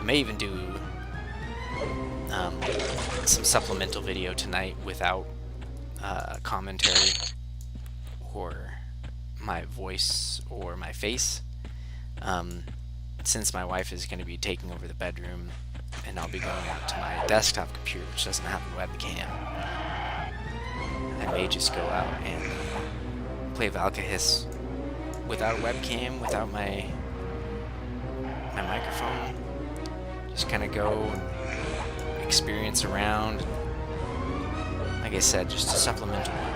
I may even do some supplemental video tonight without commentary or my voice or my face, since my wife is going to be taking over the bedroom and I'll be going out to my desktop computer, which doesn't have a webcam. I may just go out and play Valkahis without a webcam, without my microphone. Just kind of go and experience around. Like I said, just a supplemental one.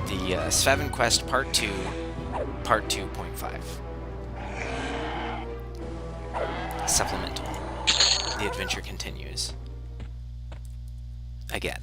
The SvevinQuest Part 2, Part 2.5. Supplemental. The adventure continues. Again.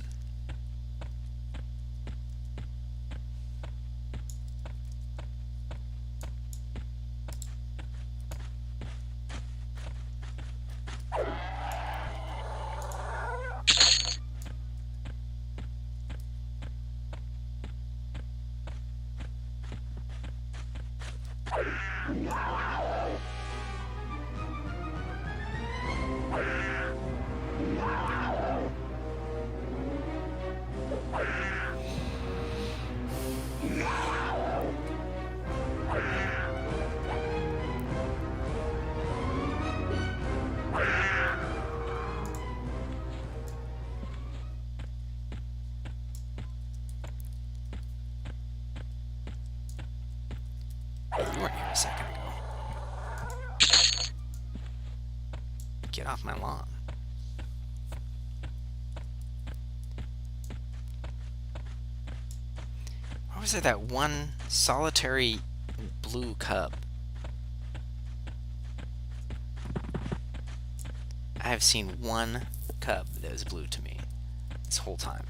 You weren't here a second ago. Get off my lawn. What was it, that one solitary blue cub? I have seen one cub that was blue to me this whole time.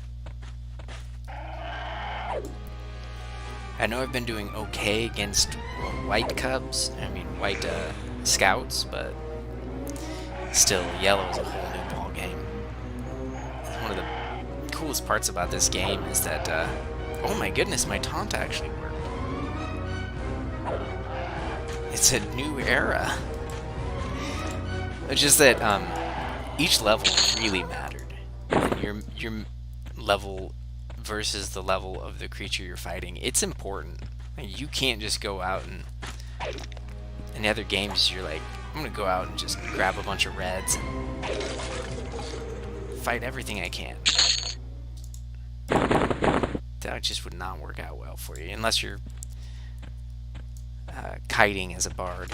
I know I've been doing okay against white cubs, white scouts, but still, yellow is a whole new ball game. One of the coolest parts about this game is that, oh my goodness, my taunt actually worked. It's a new era. It's just that each level really mattered. And your level versus the level of the creature you're fighting, it's important. You can't just go out and in the other games you're like, I'm gonna go out and just grab a bunch of reds and fight everything I can. That just would not work out well for you unless you're kiting as a bard.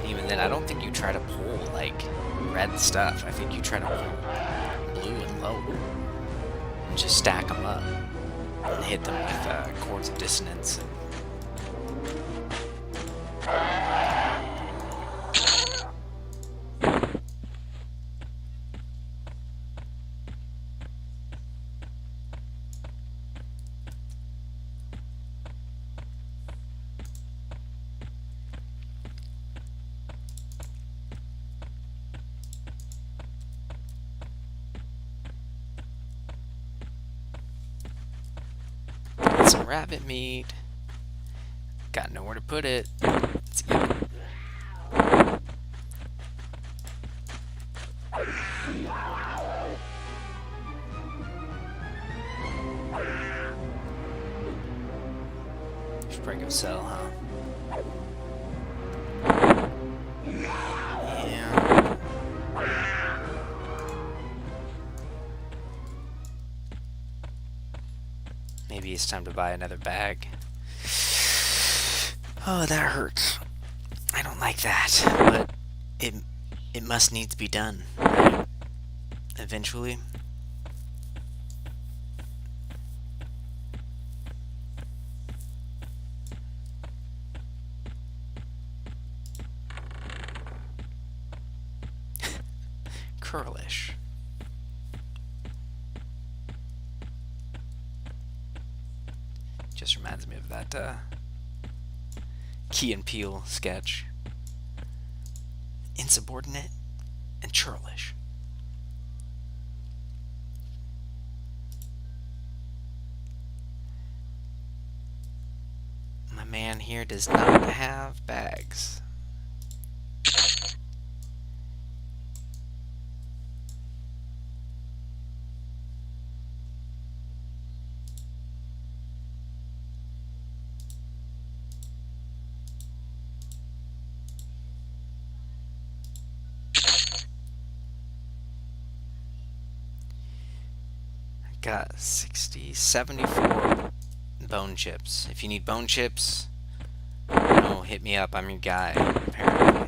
Even then, I don't think you try to pull like red stuff. I think you try to pull blue and low and just stack them up and hit them with chords of dissonance. Some rabbit meat. Got nowhere to put it. Let's eat it. Should probably go sell, huh? Yeah. Maybe it's time to buy another bag. Oh, that hurts. I don't like that, but it must needs be done, right? Eventually. Curlish. Just reminds me of that Key and Peele sketch. Insubordinate and churlish. My man here does not have bags. Got 74 bone chips. If you need bone chips, hit me up. I'm your guy, apparently.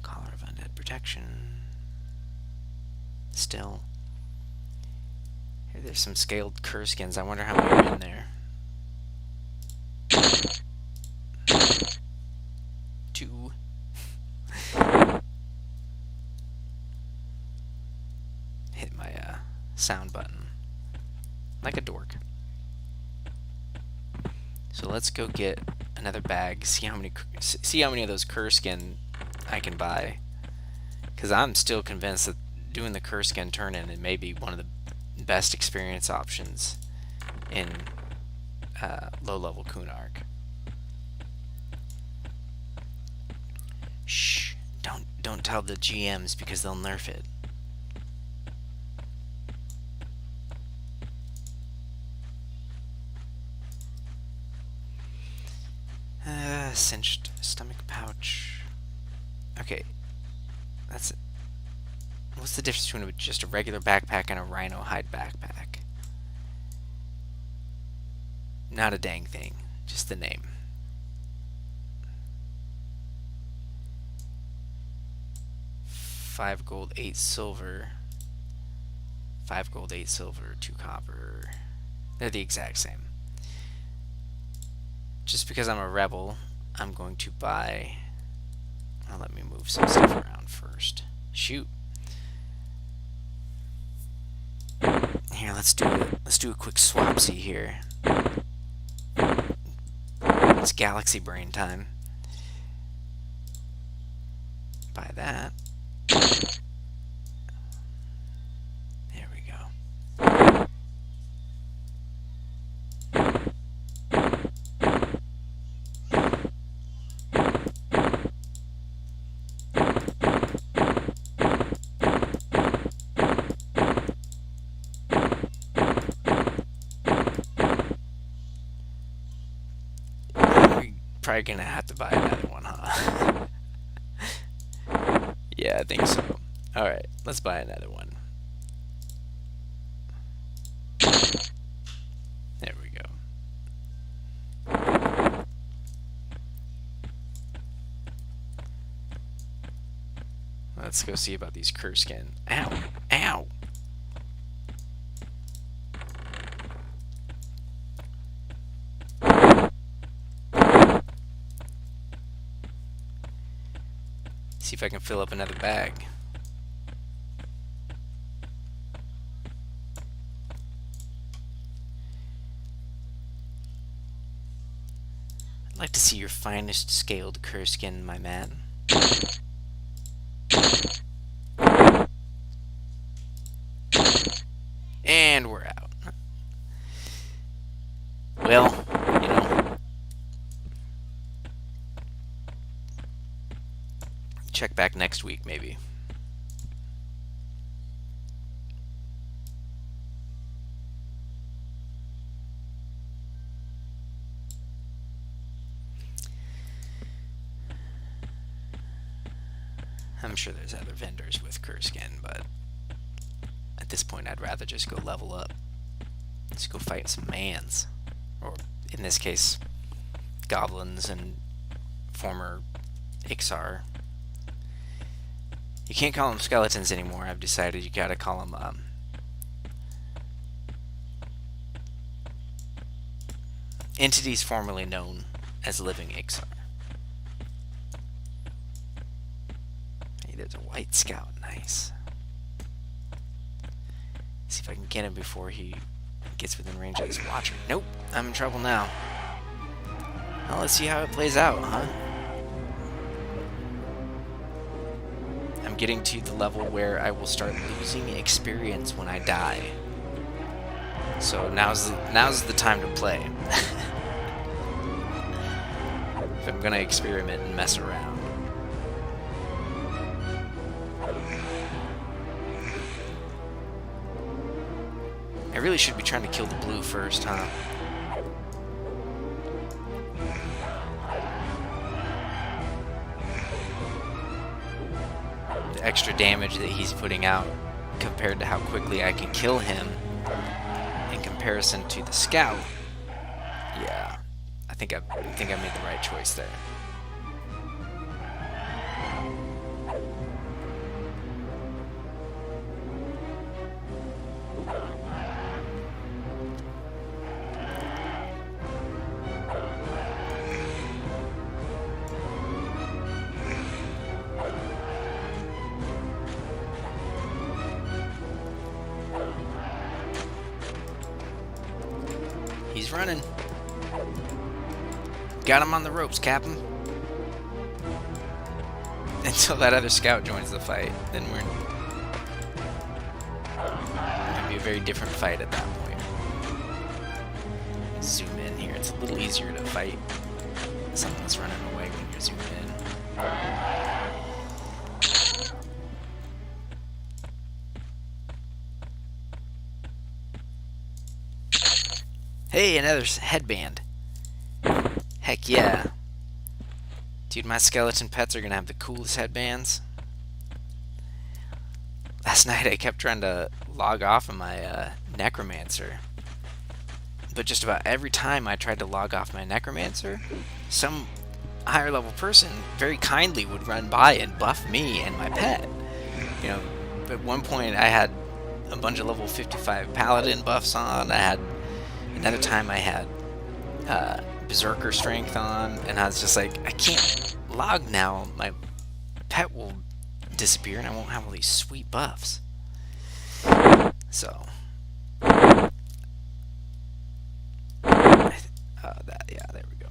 Collar of Undead Protection. Still. Here, there's some scaled cur skins. I wonder how many are in there. 2. Hit my sound button like a dork. So let's go get another bag. See how many of those cur skin I can buy. Because I'm still convinced that doing the cur skin turn-in, it may be one of the best experience options in low-level Kunark. Shh! Don't tell the GMs because they'll nerf it. Cinched stomach pouch. Okay, that's it. What's the difference between just a regular backpack and a rhino hide backpack? Not a dang thing, just the name. $5 gold, 8 silver, 5 gold, 8 silver, 2 copper. They're the exact same. Just because I'm a rebel, I'm going to buy... Well, let me move some stuff around first. Shoot. Here, let's do a quick swapsy here. It's galaxy brain time. Buy that. There we go. Probably gonna have to buy another one, huh? Yeah, I think so. Alright, let's buy another one. There we go. Let's go see about these Kurskin. Ow! Ow! See if I can fill up another bag. I'd like to see your finest scaled Kurskin, my man. And we're out. Well, you know, check back next week, maybe. I'm sure there's other vendors with Kurskin, but at this point I'd rather just go level up. Let's go fight some mans. Or, in this case, goblins and former Ixar. You can't call them skeletons anymore. I've decided you gotta call them entities formerly known as living Ixar. Hey, there's a white scout. Nice. See if I can get him before he gets within range of this watcher. Nope, I'm in trouble now. Well, let's see how it plays out, huh? I'm getting to the level where I will start losing experience when I die. So now's the time to play. If I'm gonna experiment and mess around. I really should be trying to kill the blue first, huh? The extra damage that he's putting out compared to how quickly I can kill him in comparison to the scout. Yeah, I think I made the right choice there. He's running. Got him on the ropes, Captain. Until that other scout joins the fight, then we're gonna be a very different fight at that point. Zoom in here. It's a little easier to fight something that's running away when you're zoomed in. Hey, another headband. Heck yeah. Dude, my skeleton pets are gonna have the coolest headbands. Last night I kept trying to log off of my necromancer. But just about every time I tried to log off my necromancer, some higher level person very kindly would run by and buff me and my pet. You know, at one point I had a bunch of level 55 paladin buffs on. I had another time I had berserker strength on, and I was just like, I can't log now. My pet will disappear, and I won't have all these sweet buffs. So, yeah, there we go.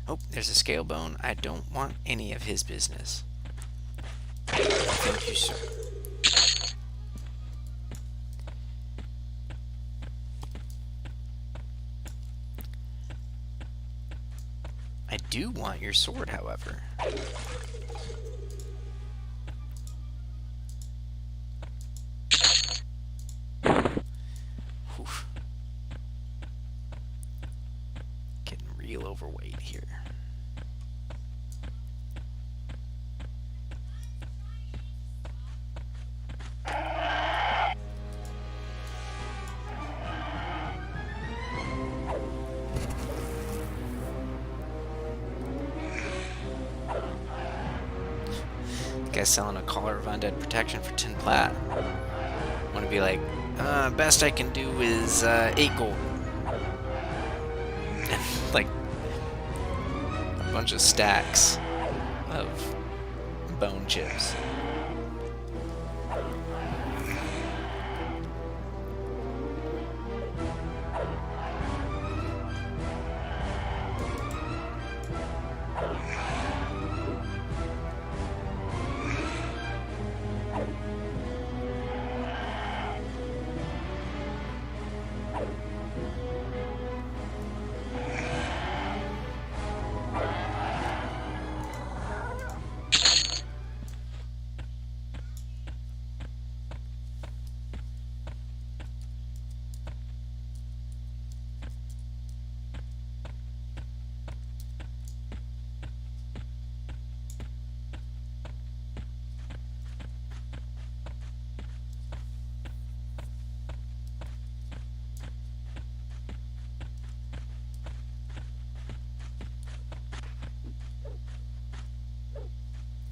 Oh, there's a scale bone. I don't want any of his business. Thank you, sir. I do want your sword, however. Oof. Getting real overweight here. Guy's selling a collar of undead protection for 10 plat. Want to be like, best I can do is 8 gold. And like a bunch of stacks of bone chips.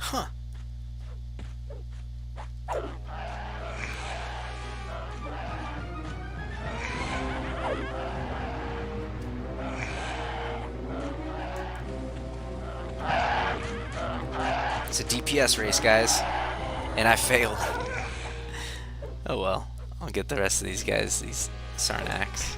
Huh. It's a DPS race, guys. And I failed. Oh well. I'll get the rest of these guys, these Sarnax.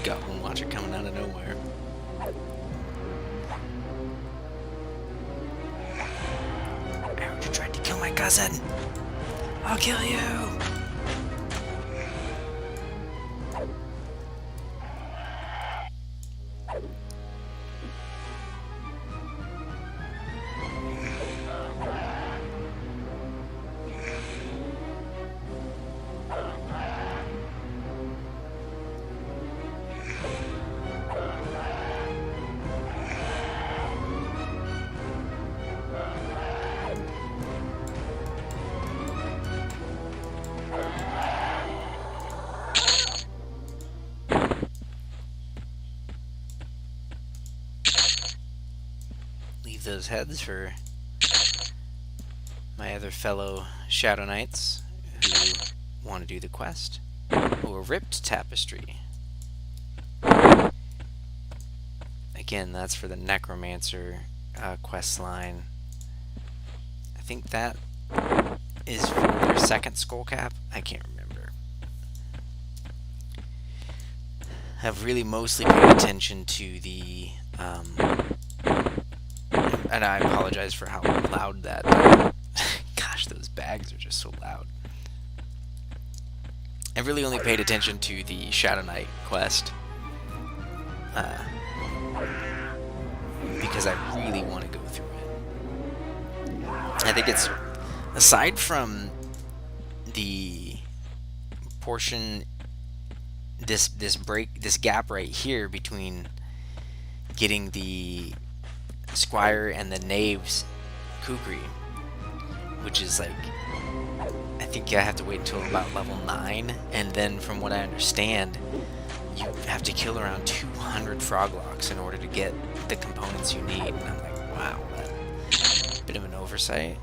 Got one watcher coming out of nowhere. Ouch, you tried to kill my cousin. I'll kill you. Leave those heads for my other fellow Shadow Knights who want to do the quest. Oh, a ripped tapestry. Again, that's for the Necromancer quest line. I think that is for their second skull cap. I can't remember. I've really mostly paid attention to the And I apologize for how loud that... Gosh, those bags are just so loud. I really only paid attention to the Shadow Knight quest. Because I really want to go through it. I think it's... Aside from the portion... This gap right here between getting the Squire and the Knave's Kukri, which is like, I think I have to wait until about level 9, and then from what I understand, you have to kill around 200 Froglocks in order to get the components you need. And I'm like, wow, that's a bit of an oversight.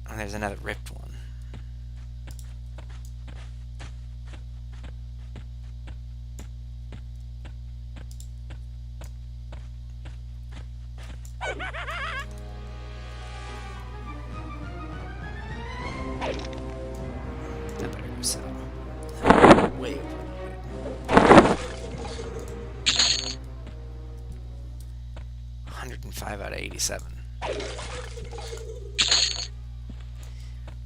And there's another ripped one. I better go sell. Way overloaded. 105 out of 87.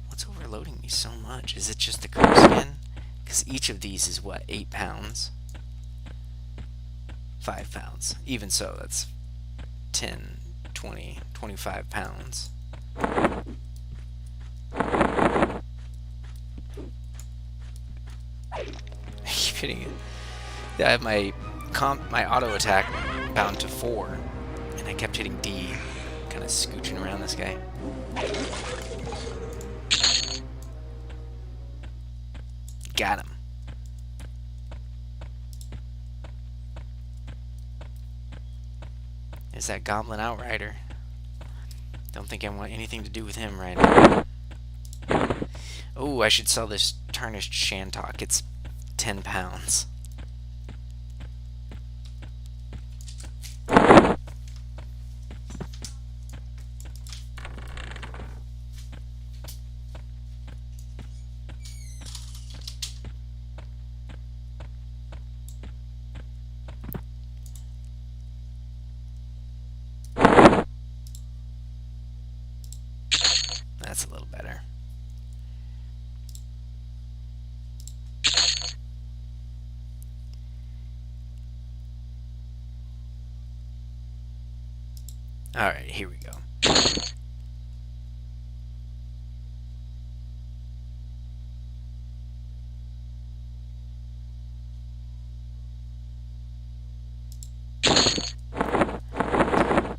What's overloading me so much? Is it just the crow skin? Because each of these is what, 8 pounds? 5 pounds. Even so, that's 10, 20, 25 pounds. I keep hitting it. Yeah, I have my auto attack bound to 4, and I kept hitting D, kind of scooching around this guy. Got him. Is that Goblin Outrider? Don't think I want anything to do with him right now. Oh, I should sell this Tarnished Shantok. It's 10 pounds. That's a little better. Alright, here we go.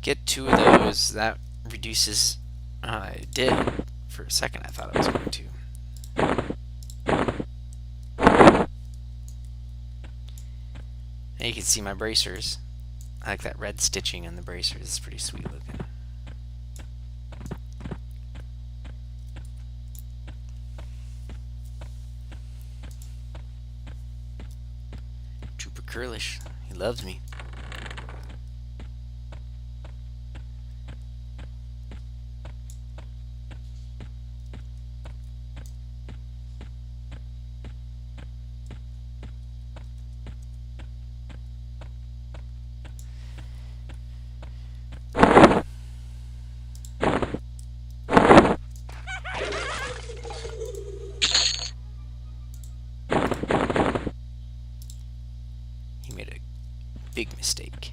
Get 2 of those. That reduces... it did. For a second I thought I was going to. And you can see my bracers. I like that red stitching on the bracers. It's pretty sweet looking. Trooper Curlish. He loves me. Big mistake.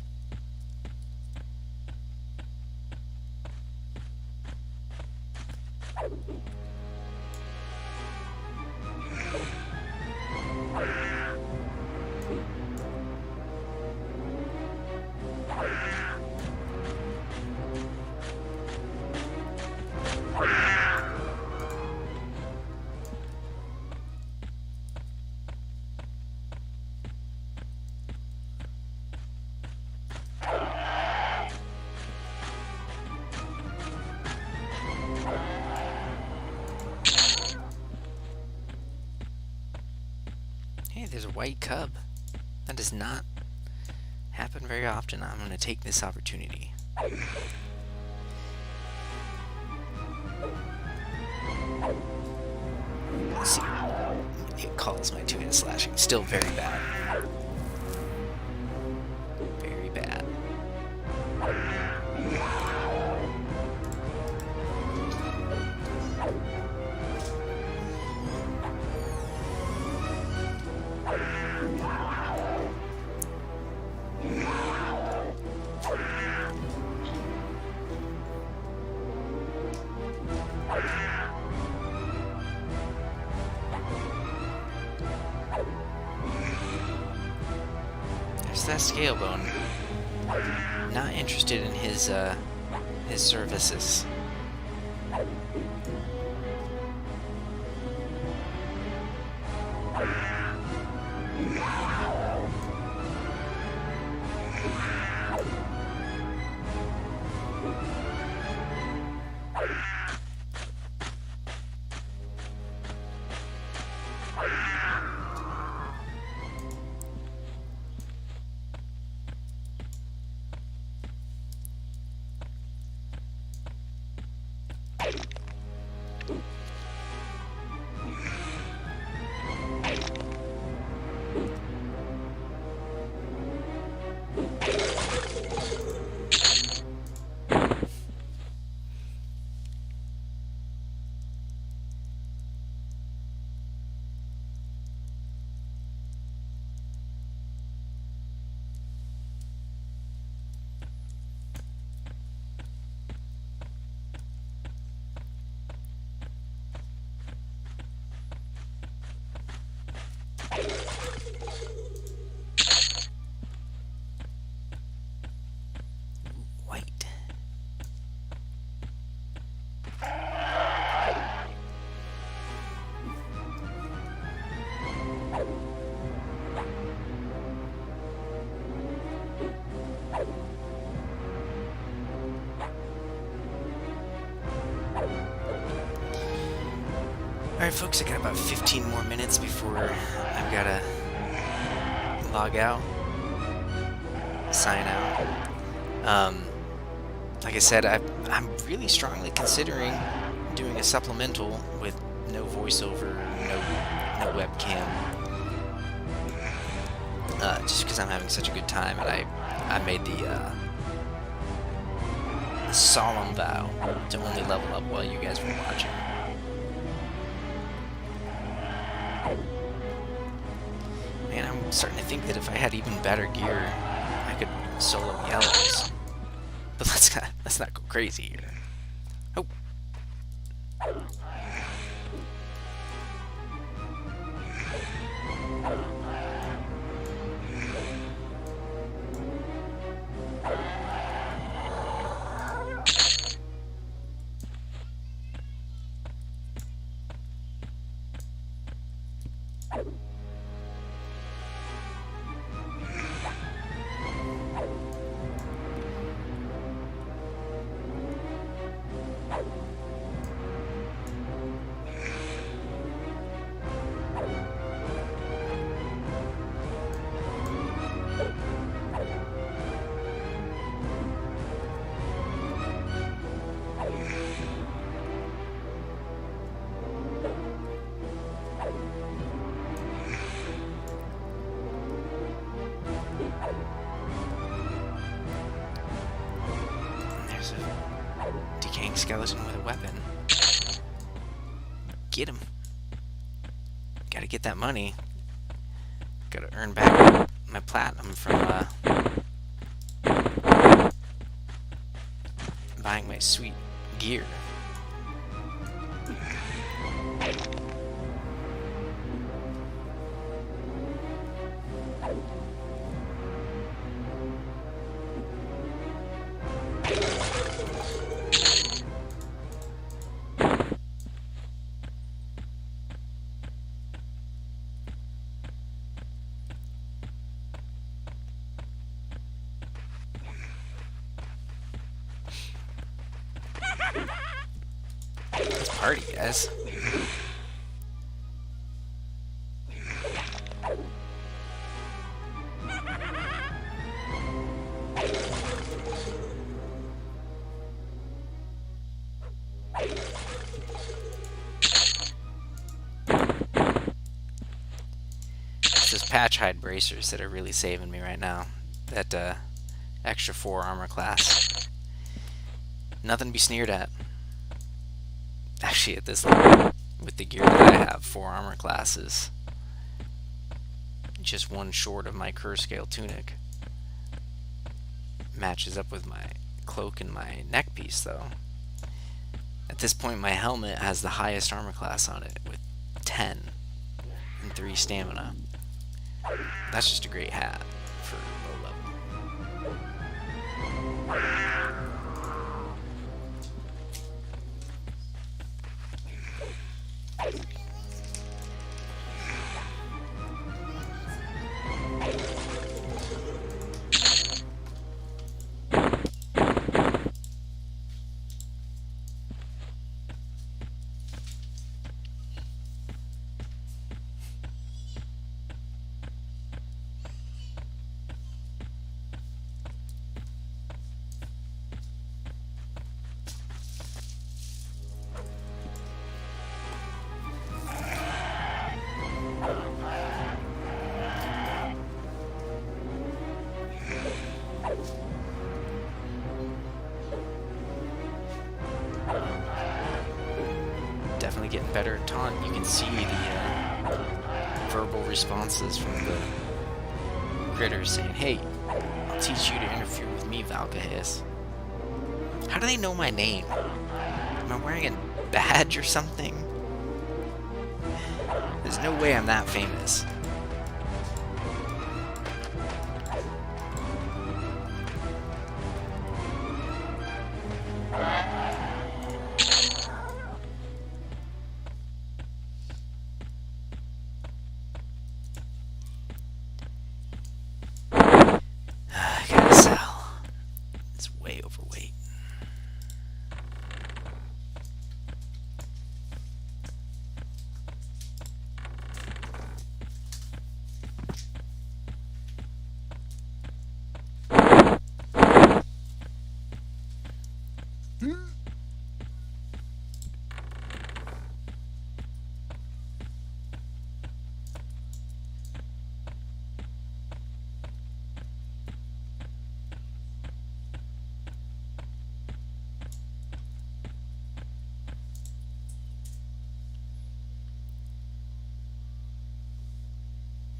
Hey, there's a white cub. That does not happen very often. I'm going to take this opportunity. Let's see. It calls my 2-hit slashing. Still very bad. Very bad. that scale bone. Not interested in his services. White. Alright folks, I got about 15 more minutes before I've got to log out, sign out. Like I said, I'm really strongly considering doing a supplemental with no voiceover, no webcam, just because I'm having such a good time, and I made the solemn vow to only level up while you guys were watching. Man, I'm starting to think that if I had even better gear, I could solo yellows. But let's not go crazy here. Oh. There's a decaying skeleton with a weapon. Get him. Gotta get that money. Gotta earn back my platinum from buying my sweet gear. Let's party, guys. It's those patch hide bracers that are really saving me right now. That extra 4 armor class. Nothing to be sneered at. Actually, at this level, with the gear that I have, 4 armor classes. Just 1 short of my curse scale tunic. Matches up with my cloak and my neck piece, though. At this point, my helmet has the highest armor class on it, with 10 and 3 stamina. That's just a great hat for low Definitely getting better at taunt. You can see the verbal responses from the critters saying, "Hey, I'll teach you to interfere with me, Valkahis." How do they know my name? Am I wearing a badge or something? There's no way I'm that famous. I gotta sell. It's way overweight.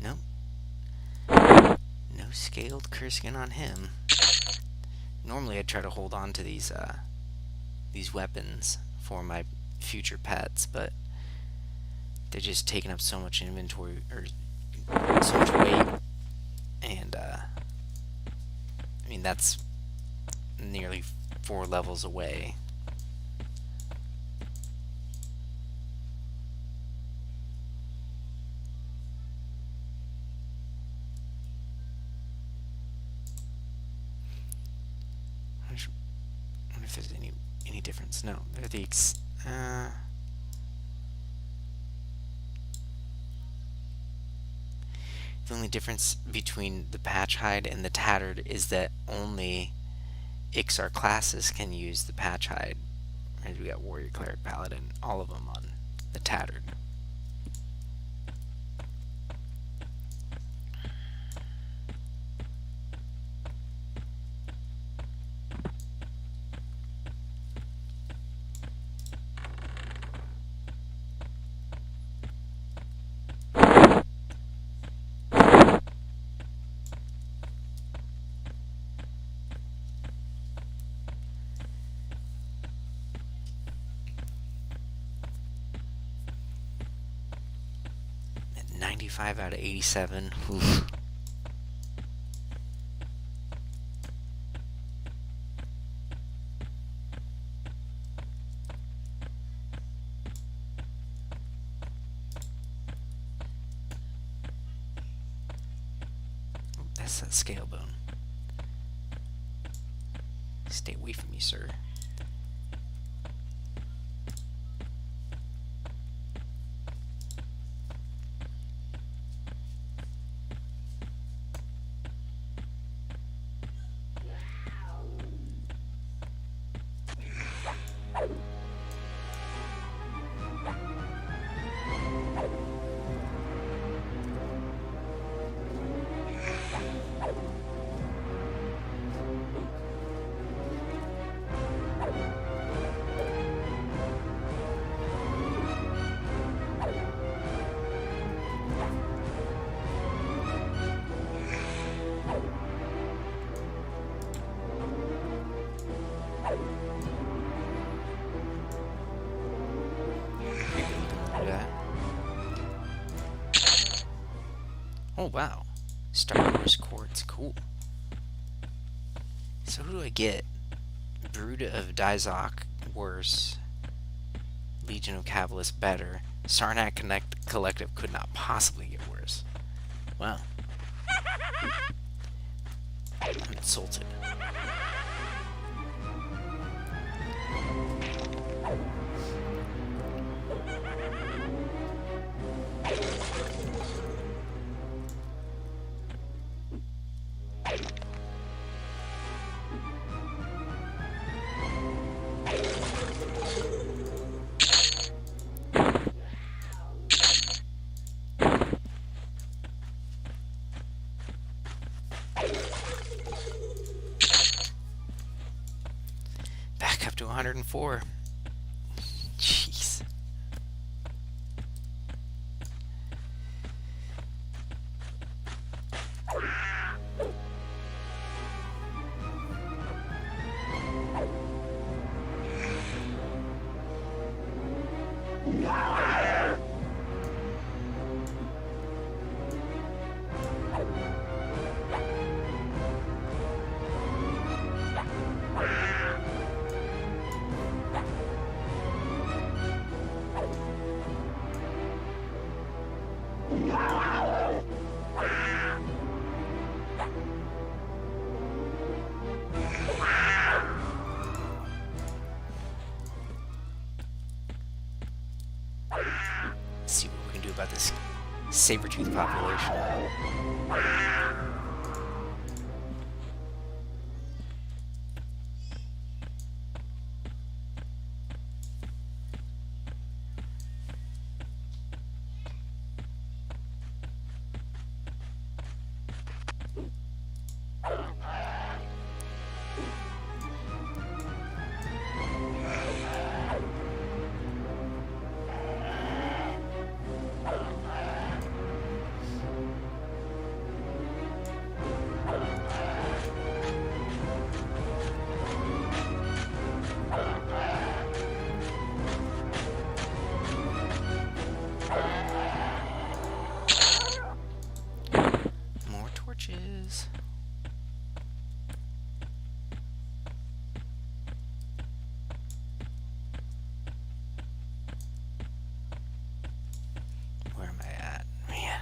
Nope. No scaled Kurskin on him. Normally I'd try to hold on to these weapons for my future pets, but they're just taking up so much inventory, or so much weight, and I mean, that's nearly 4 levels away. I wonder if there's any difference. No, they're the the only difference between the patch hide and the tattered is that only Ixar classes can use the patch hide. And we got warrior, cleric, paladin, all of them on the tattered. At 95 out of 87. Oof. That's that scale bone. Stay away from me, sir. Oh wow, Star Wars quartz, cool. So who do I get? Brood of Dizok worse. Legion of Cavalis better. Sarnak Collective could not possibly get worse. Wow. I'm insulted. Back up to 104. Jeez. Let's see what we can do about this saber-tooth population. More torches. Where am I at? Man.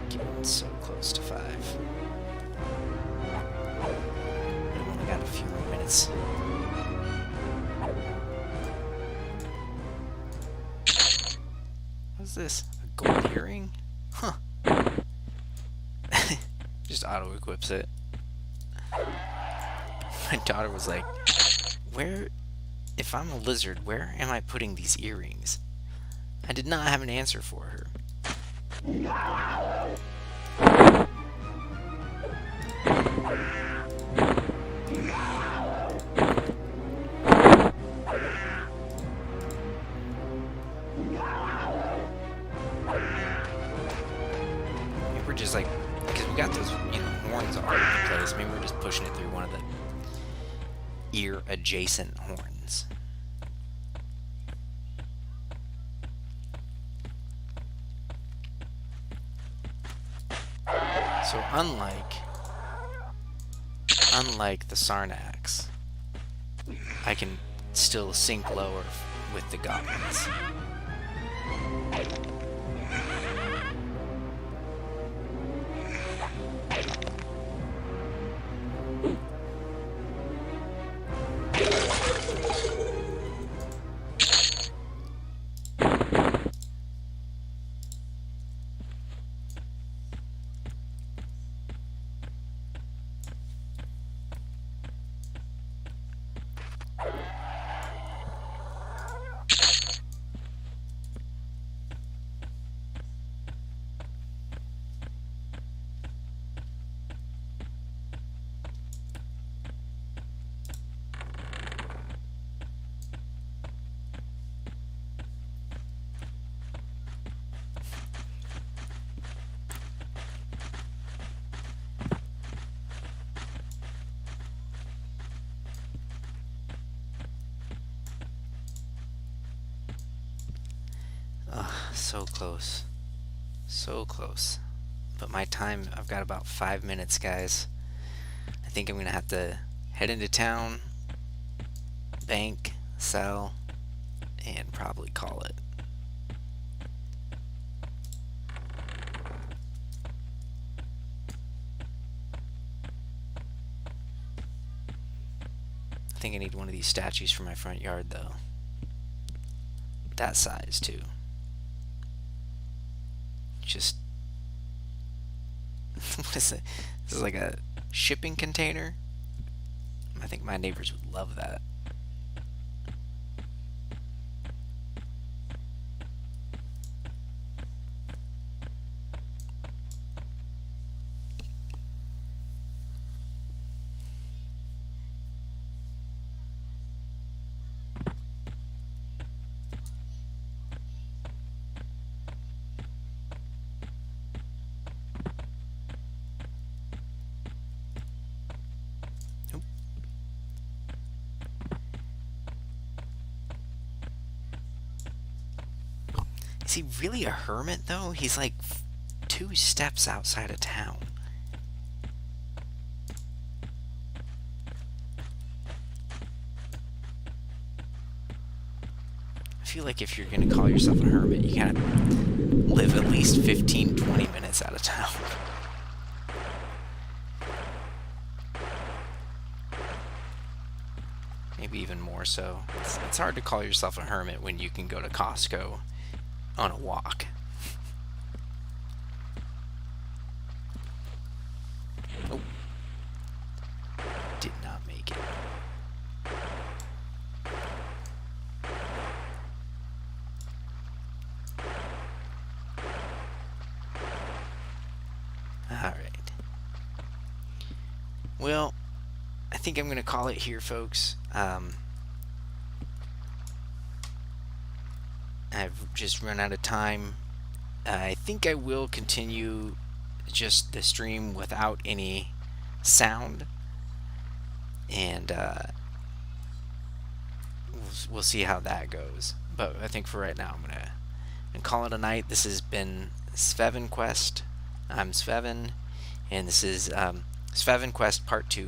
Getting so close to 5. I've only got a few more minutes. What's this? A gold earring? Huh. Just auto-equips it. My daughter was like, where, if I'm a lizard, where am I putting these earrings? I did not have an answer for her. Maybe we're just like, because we got those, horns already in place. Maybe we're just pushing it through one of the ear adjacent horns. So unlike the Sarnax, I can still sink lower with the goblins. So close. So close. But my time, I've got about 5 minutes, guys. I think I'm going to have to head into town, bank, sell, and probably call it. I think I need one of these statues for my front yard, though. That size, too. Just... what is it? This is like a shipping container? I think my neighbors would love that. Is he really a hermit, though? He's like 2 steps outside of town. I feel like if you're going to call yourself a hermit, you gotta live at least 15-20 minutes out of town. Maybe even more so. It's hard to call yourself a hermit when you can go to Costco on a walk. Oh. Did not make it. Alright. Well, I think I'm going to call it here, folks. I've just run out of time. I think I will continue just the stream without any sound, and we'll see how that goes. But I think for right now, I'm gonna call it a night. This has been SvevinQuest. I'm Svevin, and this is SvevinQuest Part 2.